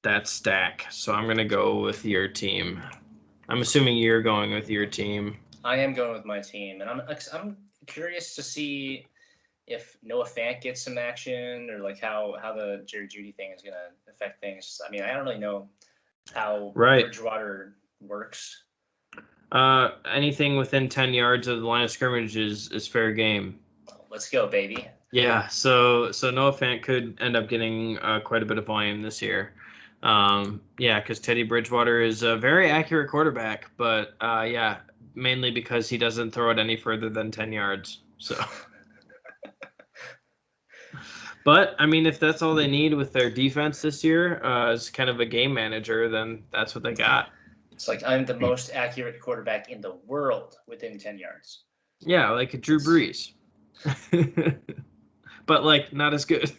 that stack. So I'm going to go with your team. I'm assuming you're going with your team. I am going with my team, and I'm curious to see if Noah Fant gets some action, or like how the Jerry Jeudy thing is gonna affect things. I mean, I don't really know how Bridgewater works. Anything within 10 yards of the line of scrimmage is fair game. Let's go, baby. Yeah, so Noah Fant could end up getting quite a bit of volume this year. Yeah, because Teddy Bridgewater is a very accurate quarterback, but yeah, mainly because he doesn't throw it any further than 10 yards. So, but I mean, if that's all they need with their defense this year, as kind of a game manager, then that's what they got. It's like I'm the most accurate quarterback in the world within 10 yards. Yeah, like a Drew Brees. But like not as good.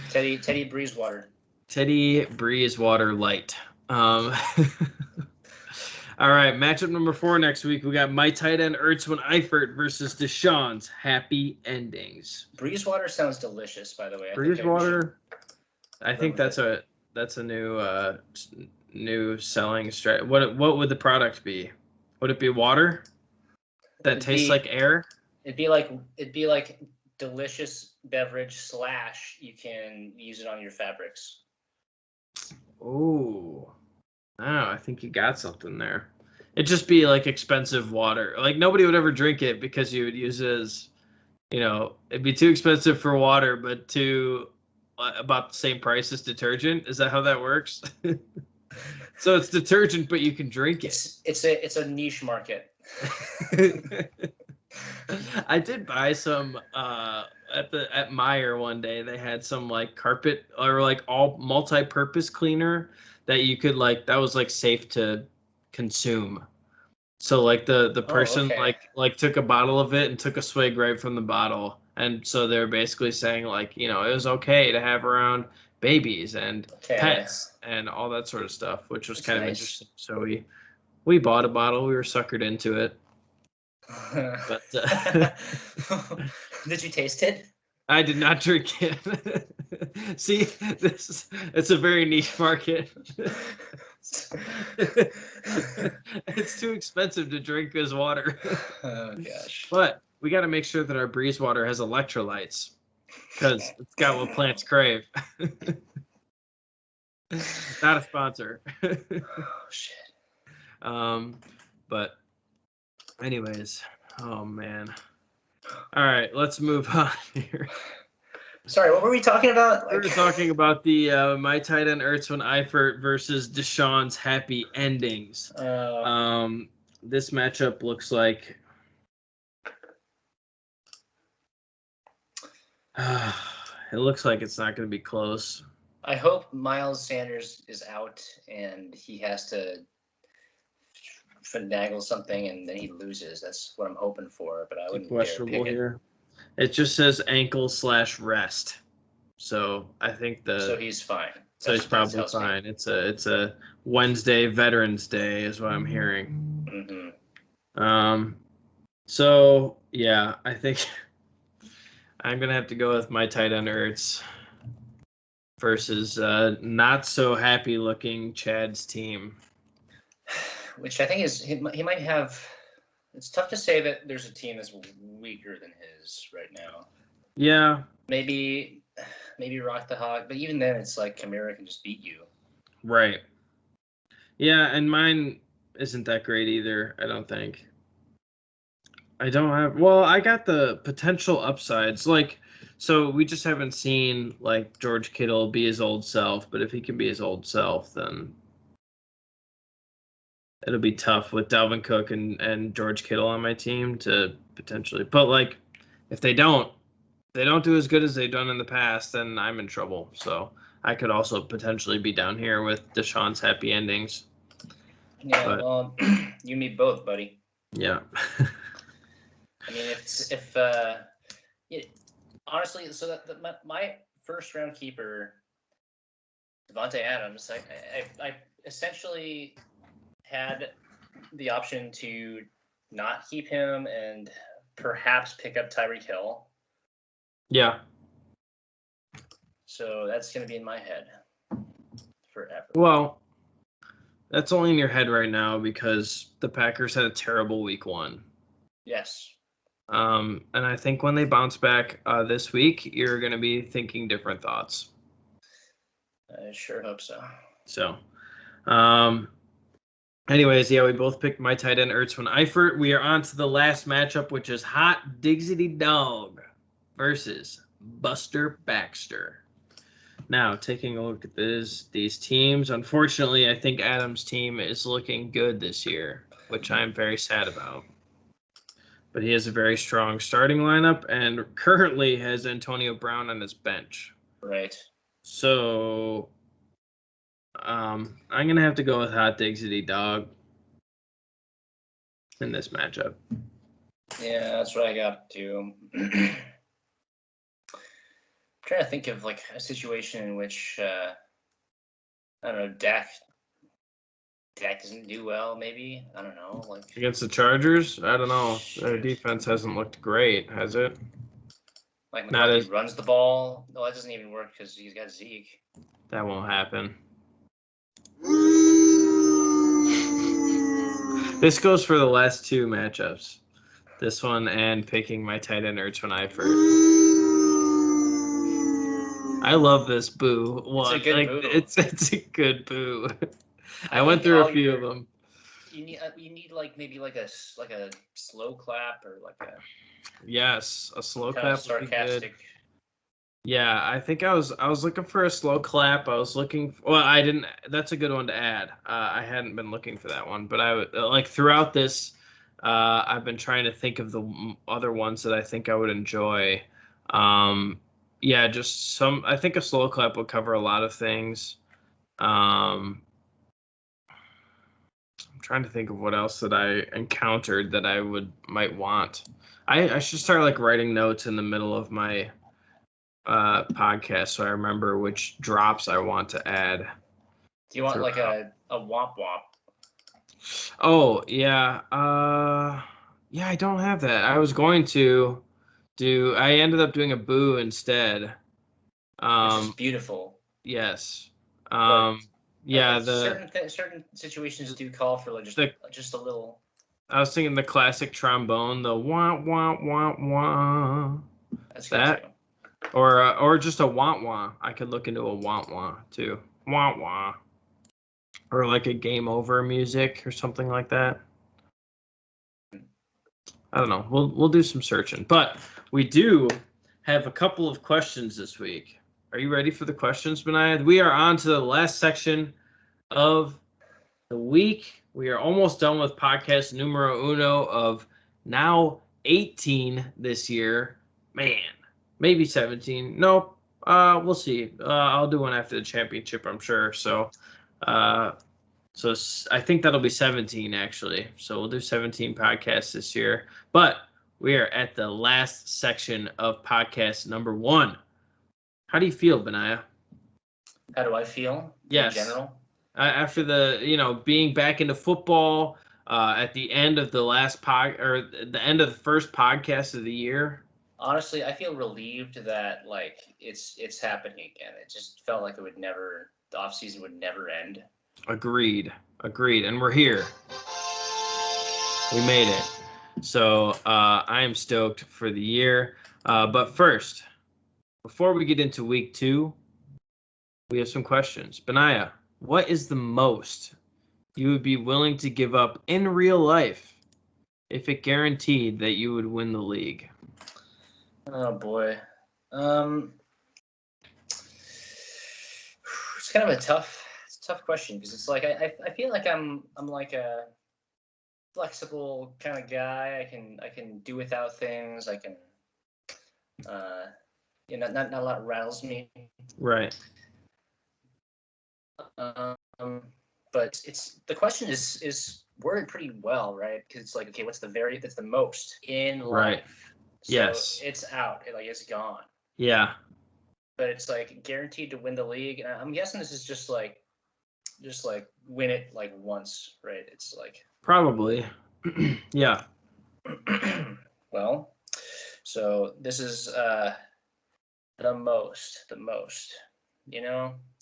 Teddy Breezewater. Teddy Breezewater light. All right, matchup number 4 next week. We got my tight end Ertz Eifert versus Deshaun's happy endings. Breezewater sounds delicious, by the way. Breezewater. I think that's a new selling strat. What would the product be? Would it be water that tastes like air? It'd be like delicious beverage / you can use it on your fabrics. Oh, I think you got something there. It'd just be like expensive water. Like nobody would ever drink it because you would use it as, it'd be too expensive for water, but about the same price as detergent. Is that how that works? So it's detergent, but you can drink it. It's a niche market. I did buy some at Meijer one day. They had some like carpet or like all multi-purpose cleaner that you could that was like safe to consume. So like the person like took a bottle of it and took a swig right from the bottle. And so they're basically saying it was okay to have around babies and pets and all that sort of stuff, which was kind of interesting. So we bought a bottle. We were suckered into it. But did you taste it? I did not drink it. See, it's a very niche market. It's too expensive to drink as water. Oh gosh. But we got to make sure that our breeze water has electrolytes because it's got what plants crave. Not a sponsor. Oh shit. But anyways, oh man. All right, let's move on here. Sorry, what were we talking about? We were talking about the my tight end Ertz Eifert versus Deshaun's happy endings. This matchup looks like it looks like it's not going to be close. I hope Miles Sanders is out and he has to finagle something and then he loses. That's what I'm hoping for, but I wouldn't questionable here. It just says ankle/rest, so I think so he's fine. So he's probably fine. It's a Wednesday Veterans Day is what I'm hearing. Mm-hmm. So yeah, I think I'm gonna have to go with my tight end Ertz versus not so happy looking Chad's team. Which I think is he might have. It's tough to say that there's a team that's weaker than his right now. Yeah. Maybe Rock the Hawk, but even then, it's like Kamara can just beat you. Right. Yeah, and mine isn't that great either. I don't think. I don't have. Well, I got the potential upsides. So we just haven't seen George Kittle be his old self. But if he can be his old self, then it'll be tough with Dalvin Cook and George Kittle on my team to potentially. But if they don't do as good as they've done in the past, then I'm in trouble. So I could also potentially be down here with Deshaun's happy endings. Yeah, well, you and me both, buddy. Yeah. I mean, honestly, so that my first round keeper, Devontae Adams, I essentially had the option to not keep him and perhaps pick up Tyreek Hill. Yeah. So that's going to be in my head forever. Well, that's only in your head right now because the Packers had a terrible week 1. Yes. And I think when they bounce back this week, you're going to be thinking different thoughts. I sure hope so. So, anyways, yeah, we both picked my tight end Ertz Eifert. We are on to the last matchup, which is Hot Digsity Dog versus Buster Baxter. Now, taking a look at these teams, unfortunately, I think Adam's team is looking good this year, which I'm very sad about. But he has a very strong starting lineup and currently has Antonio Brown on his bench. Right. So I'm going to have to go with Hot Digsity Dog in this matchup. Yeah, that's what I got too. I'm trying to think of like a situation in which I don't know, Dak doesn't do well, maybe. I don't know. Like Against the Chargers? I don't know. Their defense hasn't looked great, has it? Like Not McCarthy as runs the ball. No, that doesn't even work because he's got Zeke. that won't happen. This goes for the last two matchups. This one and picking my tight end Ertz Eifert. I love this boo one. It's a good boo. It's a good boo. I went think through a all few of them. You need like maybe like a slow clap or like a Yes, a slow kind clap of would be good. sarcastic. Yeah, I think I was looking for a slow clap. I was looking. Well, I didn't. That's a good one to add. I hadn't been looking for that one, but I would like throughout this. I've been trying to think of the other ones that I think I would enjoy. Yeah, just some. I think a slow clap would cover a lot of things. I'm trying to think of what else that I encountered that I might want. I should start like writing notes in the middle of my podcast so I remember which drops I want to add. Do you want like a womp womp? Oh yeah, yeah, I don't have that. I was going to do. I ended up doing a boo instead. Which is beautiful. Yes. Yeah. The certain situations do call for like just a little. I was thinking the classic trombone, the wah wah wah wah. That's that. Good too. Or just a wah wah. I could look into a wah wah too. Wah wah. Or like a game over music or something like that. I don't know. We'll do some searching. But we do have a couple of questions this week. Are you ready for the questions, Benaiah? We are on to the last section of the week. We are almost done with podcast numero uno of now 18 this year. Man, maybe 17. Nope. We'll see. I'll do one after the championship, I'm sure. So I think that'll be 17 actually. So we'll do 17 podcasts this year. But we are at the last section of podcast number 1. How do you feel, Benaiah? How do I feel? Yes. In general? After the being back into football at the end of the last the end of the first podcast of the year. Honestly, I feel relieved that like it's happening again. It just felt like the off season would never end. Agreed. And we're here. We made it. So I am stoked for the year. But first, before we get into week 2, we have some questions. Benaiah, what is the most you would be willing to give up in real life if it guaranteed that you would win the league? Oh boy. It's kind of a tough question because it's like I feel like I'm like a flexible kind of guy. I can do without things. I can not a lot rattles me. Right. But the question is worded pretty well, right? Because it's like, okay, that's the most in life. Right. So yes. It's out. It's gone. Yeah. But it's like guaranteed to win the league. And I'm guessing this is just like win it like once, right? It's like probably. Yeah. Well, so this is the most.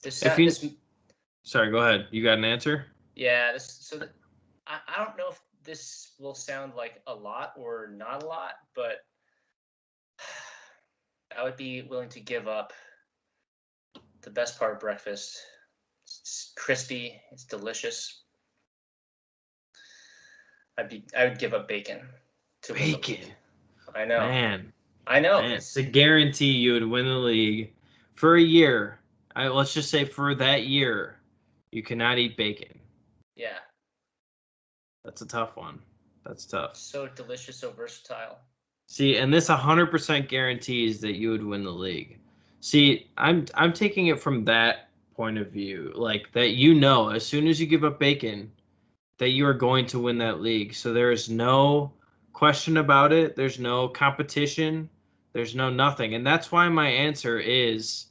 This Sorry, go ahead. You got an answer? Yeah, I don't know if this will sound like a lot or not a lot, but I would be willing to give up the best part of breakfast. It's crispy. It's delicious. I would give up bacon. Bacon. I know. Man. I know. Man, it's a guarantee you would win the league for a year. Let's just say for that year, you cannot eat bacon. Yeah. That's a tough one. That's tough. So delicious, so versatile. See, and this 100% guarantees that you would win the league. See, I'm taking it from that point of view, like that as soon as you give up bacon, that you are going to win that league. So there is no question about it. There's no competition. There's no nothing. And that's why my answer is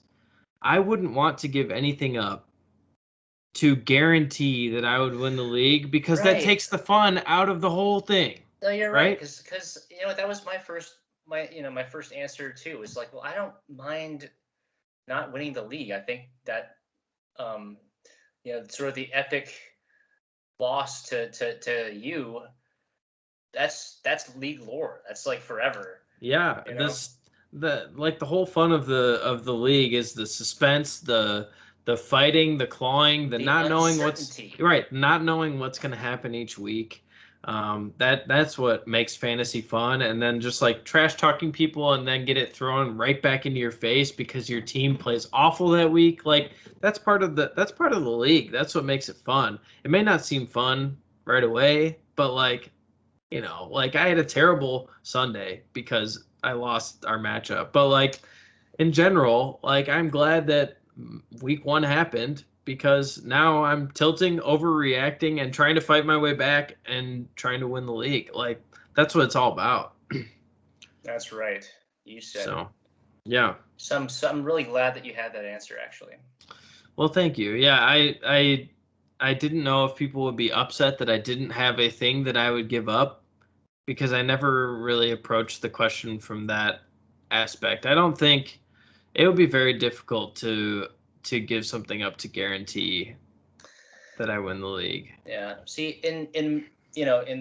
I wouldn't want to give anything up to guarantee that I would win the league because that takes the fun out of the whole thing. No, you're right. Because that was my first answer too. Is like, well, I don't mind not winning the league. I think that sort of the epic loss to you, that's league lore. That's like forever. Yeah, the whole fun of the league is the suspense, the fighting, the clawing, the not knowing not knowing what's going to happen each week. That's what makes fantasy fun, and then just like trash talking people and then get it thrown right back into your face because your team plays awful that week. Like that's part of the league. That's what makes it fun. It may not seem fun right away, but like I had a terrible Sunday because I lost our matchup. But like in general, like I'm glad that week 1 happened, because now I'm tilting, overreacting, and trying to fight my way back and trying to win the league. Like, that's what it's all about. That's right. You said so. Yeah. So I'm really glad that you had that answer, actually. Well, thank you. Yeah, I didn't know if people would be upset that I didn't have a thing that I would give up, because I never really approached the question from that aspect. I don't think it would be very difficult to give something up to guarantee that I win the league. Yeah. See, in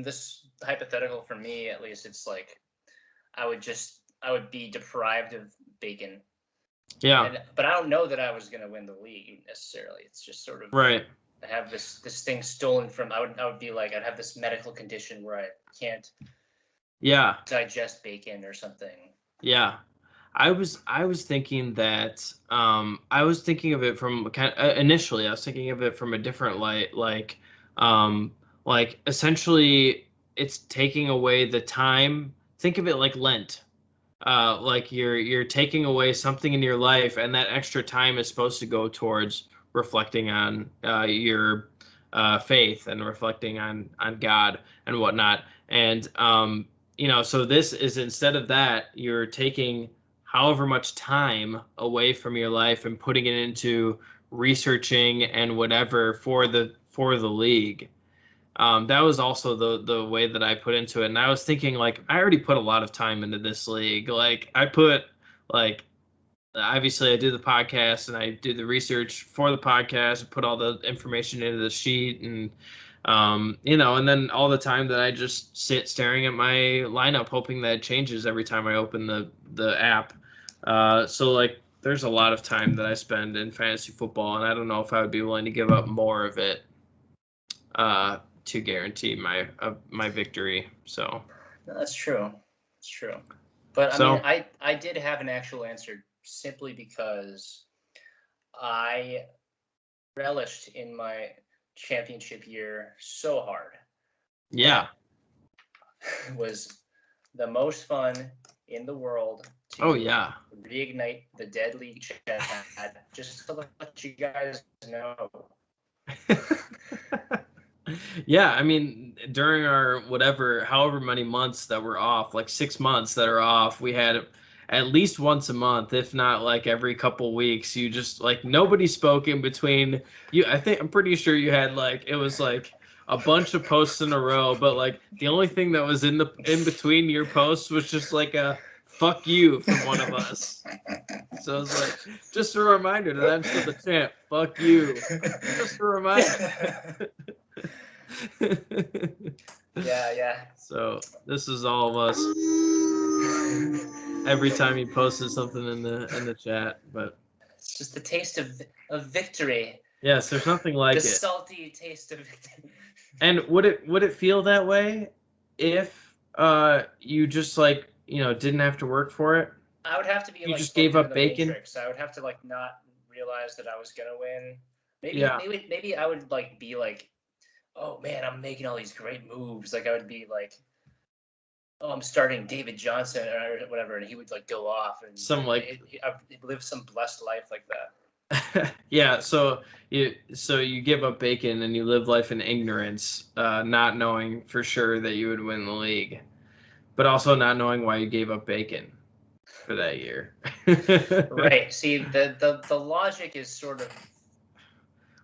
this hypothetical, for me at least, it's like I would be deprived of bacon. Yeah. But I don't know that I was going to win the league necessarily. It's just sort of right. I have this thing stolen from. I would be like, I'd have this medical condition where I can't. Yeah. Digest bacon or something. Yeah. I was thinking that I was thinking of it from initially I was thinking of it from a different light, like essentially it's taking away the time. Think of it like Lent. Like you're taking away something in your life, and that extra time is supposed to go towards reflecting on your faith and reflecting on God and whatnot. And so this is, instead of that, you're taking however much time away from your life and putting it into researching and whatever for the league. That was also the way that I put into it. And I was thinking, like, I already put a lot of time into this league. Like I put, like, obviously I do the podcast and I do the research for the podcast, put all the information into the sheet, and and then all the time that I just sit staring at my lineup, hoping that it changes every time I open the app. So like there's a lot of time that I spend in fantasy football, and I don't know if I would be willing to give up more of it to guarantee my victory. So no, that's true. It's true. But I mean, I did have an actual answer simply because I relished in my championship year so hard. Yeah. It was the most fun in the world to reignite the dead league chat, just to let you guys know. Yeah, I mean, during our however many months that we're off, like 6 months that are off, we had at least once a month, if not like every couple weeks, you just like nobody spoke in between you. I'm pretty sure you had like, it was like a bunch of posts in a row, but like the only thing that was in between your posts was just like a fuck you from one of us. So it's like, just a reminder that I'm still the champ. Fuck you. Just a reminder. Yeah. So this is all of us. Every time he posted something in the chat, but it's just the taste of victory. yes, there's nothing like the it. salty taste of victory. And would it feel that way if you just like didn't have to work for it? I would have to be You like just gave plugged into up the bacon? Matrix. I would have to like not realize that I was gonna win. Yeah. Maybe I would like be like, oh man, I'm making all these great moves. Like I would be like, oh, I'm starting David Johnson or whatever, and he would like go off and I've lived some blessed life like that. Yeah, so you give up bacon and you live life in ignorance, not knowing for sure that you would win the league, but also not knowing why you gave up bacon for that year. Right. See, the logic is sort of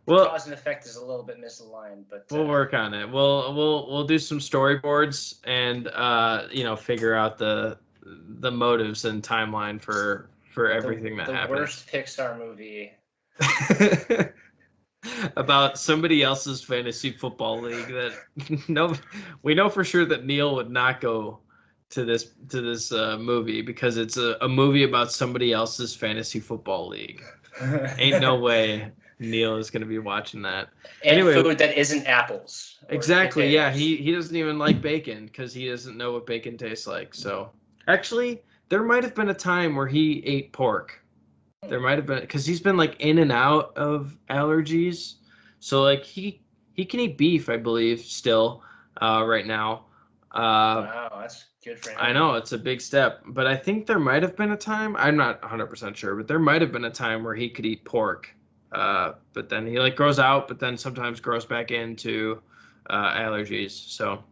cause and effect is a little bit misaligned, but we'll work on it. We'll do some storyboards and figure out the motives and timeline for everything that happened. The worst Pixar movie. About somebody else's fantasy football league that we know for sure that Neil would not go to this movie because it's a movie about somebody else's fantasy football league. Ain't no way Neil is going to be watching that. And anyway, food that isn't apples. Exactly. Potatoes. Yeah, he doesn't even like bacon because he doesn't know what bacon tastes like. So actually, there might have been a time where he ate pork. There might have been because he's been like in and out of allergies. So like he can eat beef, I believe, still right now. Wow, that's good for him. I know it's a big step, but I think there might have been a time. I'm not 100% sure, but there might have been a time where he could eat pork. But then he like grows out, but then sometimes grows back into allergies. So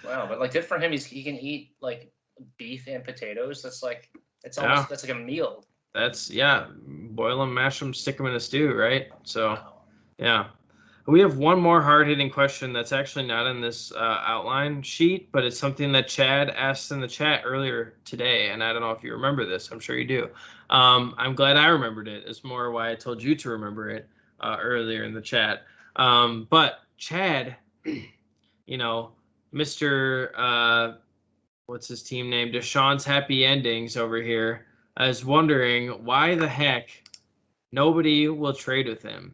wow, but like good for him. He can eat like beef and potatoes. That's like that's like a meal. That's boil them, mash them, stick them in a stew, right? So wow. Yeah. We have one more hard-hitting question that's actually not in this outline sheet, but it's something that Chad asked in the chat earlier today, and I don't know if you remember this. I'm sure you do. I'm glad I remembered it. It's more why I told you to remember it earlier in the chat. But Chad, Mr. What's his team name? Deshaun's Happy Endings over here is wondering why the heck nobody will trade with him.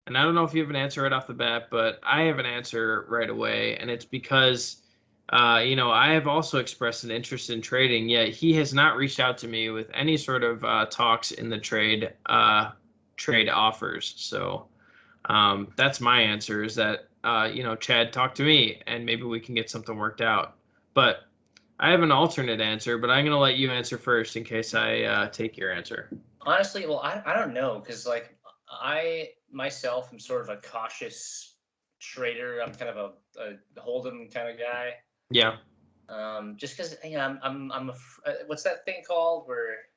And I don't know if you have an answer right off the bat, but I have an answer right away. And it's because, I have also expressed an interest in trading, yet he has not reached out to me with any sort of talks in the trade offers. So that's my answer is that, Chad, talk to me and maybe we can get something worked out. But I have an alternate answer, but I'm going to let you answer first in case I take your answer. Honestly, well, I don't know because like I myself am sort of a cautious trader. I'm kind of a hold'em kind of guy. Yeah. Just because I'm what's that thing called where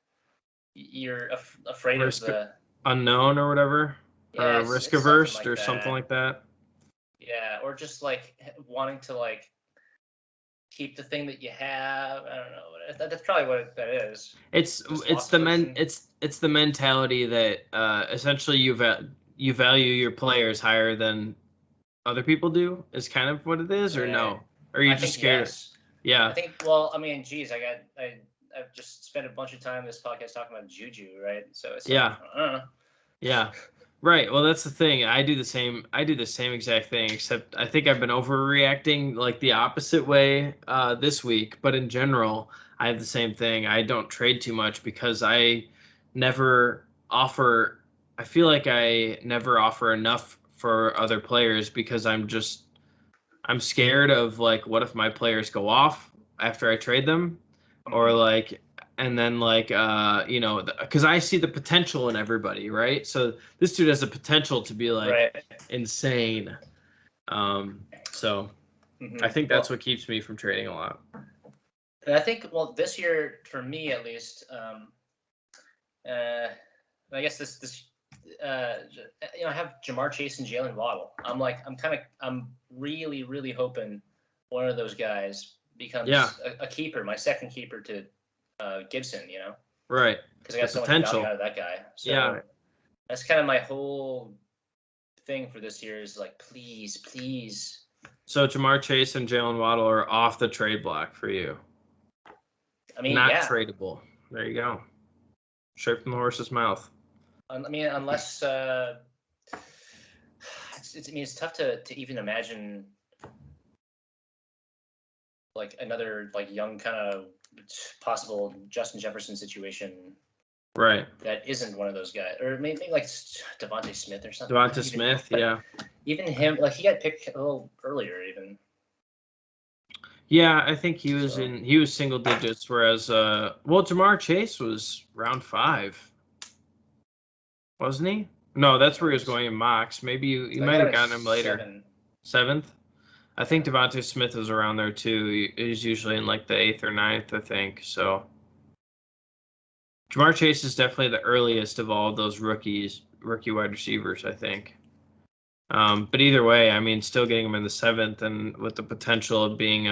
you're afraid of the unknown or whatever, or risk averse or something like that. Yeah, or just like wanting to like keep the thing that you have. I don't know. That's probably what that is. It's the mentality that essentially you value your players higher than other people do is kind of what it is, or no? Or are you just scared? Yes. Yeah. I think. Well, I mean, geez, I've just spent a bunch of time in this podcast talking about Juju, right? So it's like, I don't know. Yeah. Right. Well, that's the thing. I do the same exact thing, except I think I've been overreacting like the opposite way this week. But in general, I have the same thing. I don't trade too much because I feel like I never offer enough for other players because I'm scared of like, what if my players go off after I trade them, or like. And then like, because I see the potential in everybody, right? So this dude has the potential to be like insane. So I think that's what keeps me from trading a lot. And I think, well, this year for me at least, I guess I have Jamar Chase and Jalen Waddle. I'm really, really hoping one of those guys becomes a keeper, my second keeper to Gibson, right? Because I got so much value out of that guy. So that's kind of my whole thing for this year is like, please So Jamar Chase and Jalen Waddle are off the trade block for you. I mean, Not yeah. tradable. There you go. Straight from the horse's mouth. I mean, unless it's tough to even imagine like another like young kind of possible Justin Jefferson situation. Right. That isn't one of those guys, or maybe like Devontae Smith or something. Devontae Smith, yeah. Even him, like he got picked a little earlier, even. Yeah, I think he was single digits, whereas Jamar Chase was round 5, wasn't he? No, that's where he was going in mocks. Maybe you might have gotten him later. 7th. I think Devontae Smith is around there too. He's usually in like the 8th or 9th, I think. So Jamar Chase is definitely the earliest of all of those rookie wide receivers, I think. But either way, I mean, still getting him in the 7th, and with the potential of being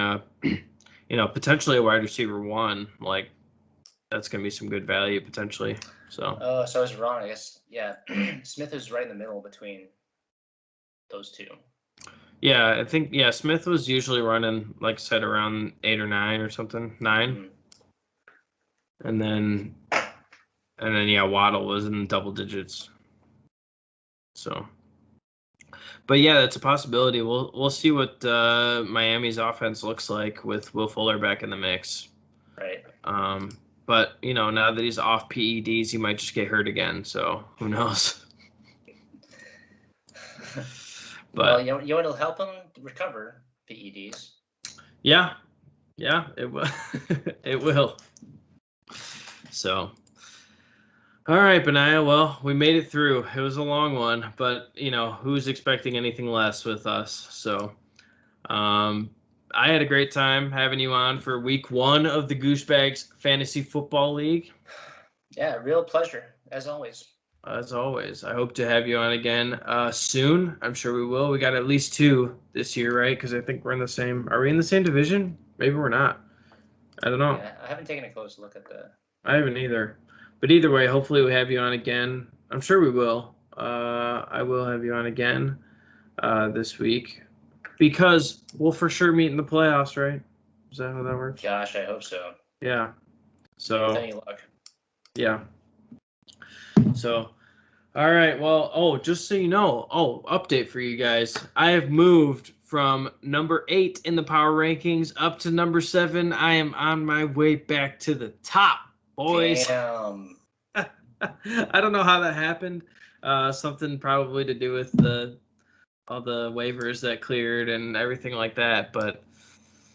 potentially a wide receiver 1, like that's gonna be some good value potentially. So. Oh, so I was wrong. I guess Smith is right in the middle between those two. Yeah, I think Smith was usually running, like I said, around 8 or 9 or something, 9, mm-hmm. and then Waddle was in double digits. So. But yeah, that's a possibility. We'll see what Miami's offense looks like with Will Fuller back in the mix. Right. But now that he's off PEDs, he might just get hurt again. So who knows? But you know what'll help him recover PEDs. Yeah, it will. It will. So. All right, Benaiah. Well, we made it through. It was a long one, but who's expecting anything less with us? So, I had a great time having you on for week 1 of the Gooshbagz Fantasy Football League. Yeah, real pleasure as always. As always, I hope to have you on again soon. I'm sure we will. We got at least 2 this year, right? Because I think we're in the same. Are we in the same division? Maybe we're not. I don't know. Yeah, I haven't taken a close look at the. I haven't either. But either way, hopefully we have you on again. I'm sure we will. I will have you on again this week because we'll for sure meet in the playoffs, right? Is that how that works? Gosh, I hope so. Yeah. So. With any luck. Yeah. So, all right. Well, just so you know, update for you guys. I have moved from number 8 in the power rankings up to number 7. I am on my way back to the top. Boys. Damn. I don't know how that happened. Something probably to do with all the waivers that cleared and everything like that. But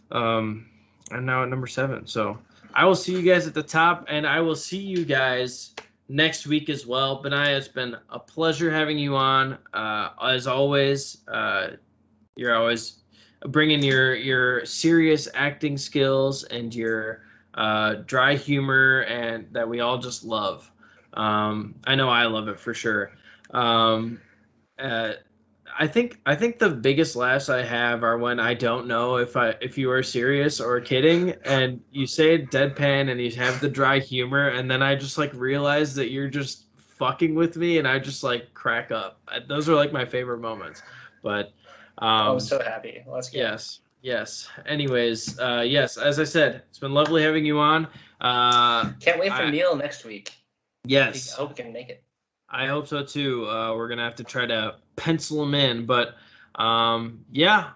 I'm now at number 7. So I will see you guys at the top, and I will see you guys next week as well. Benaiah, it's been a pleasure having you on. As always, you're always bringing your serious acting skills and your dry humor, and that we all just love. I know I love it for sure. I think the biggest laughs I have are when I don't know if you are serious or kidding, and you say it deadpan and you have the dry humor, and then I just like realize that you're just fucking with me, and I just like crack up. Those are like my favorite moments. But I'm so happy. Let's go. Yes. Anyways, yes, as I said, it's been lovely having you on. Can't wait for Neil next week. Yes. I hope we can make it. I hope so too. We're going to have to try to pencil him in. But, yeah,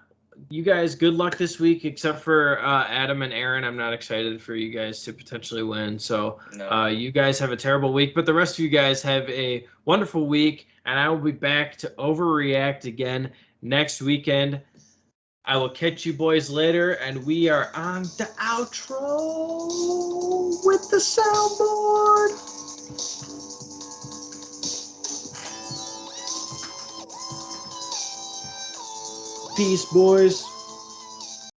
you guys, good luck this week, except for Adam and Aaron. I'm not excited for you guys to potentially win. So you guys have a terrible week. But the rest of you guys have a wonderful week. And I will be back to overreact again next weekend. I will catch you boys later, and we are on the outro with the soundboard. Peace, boys.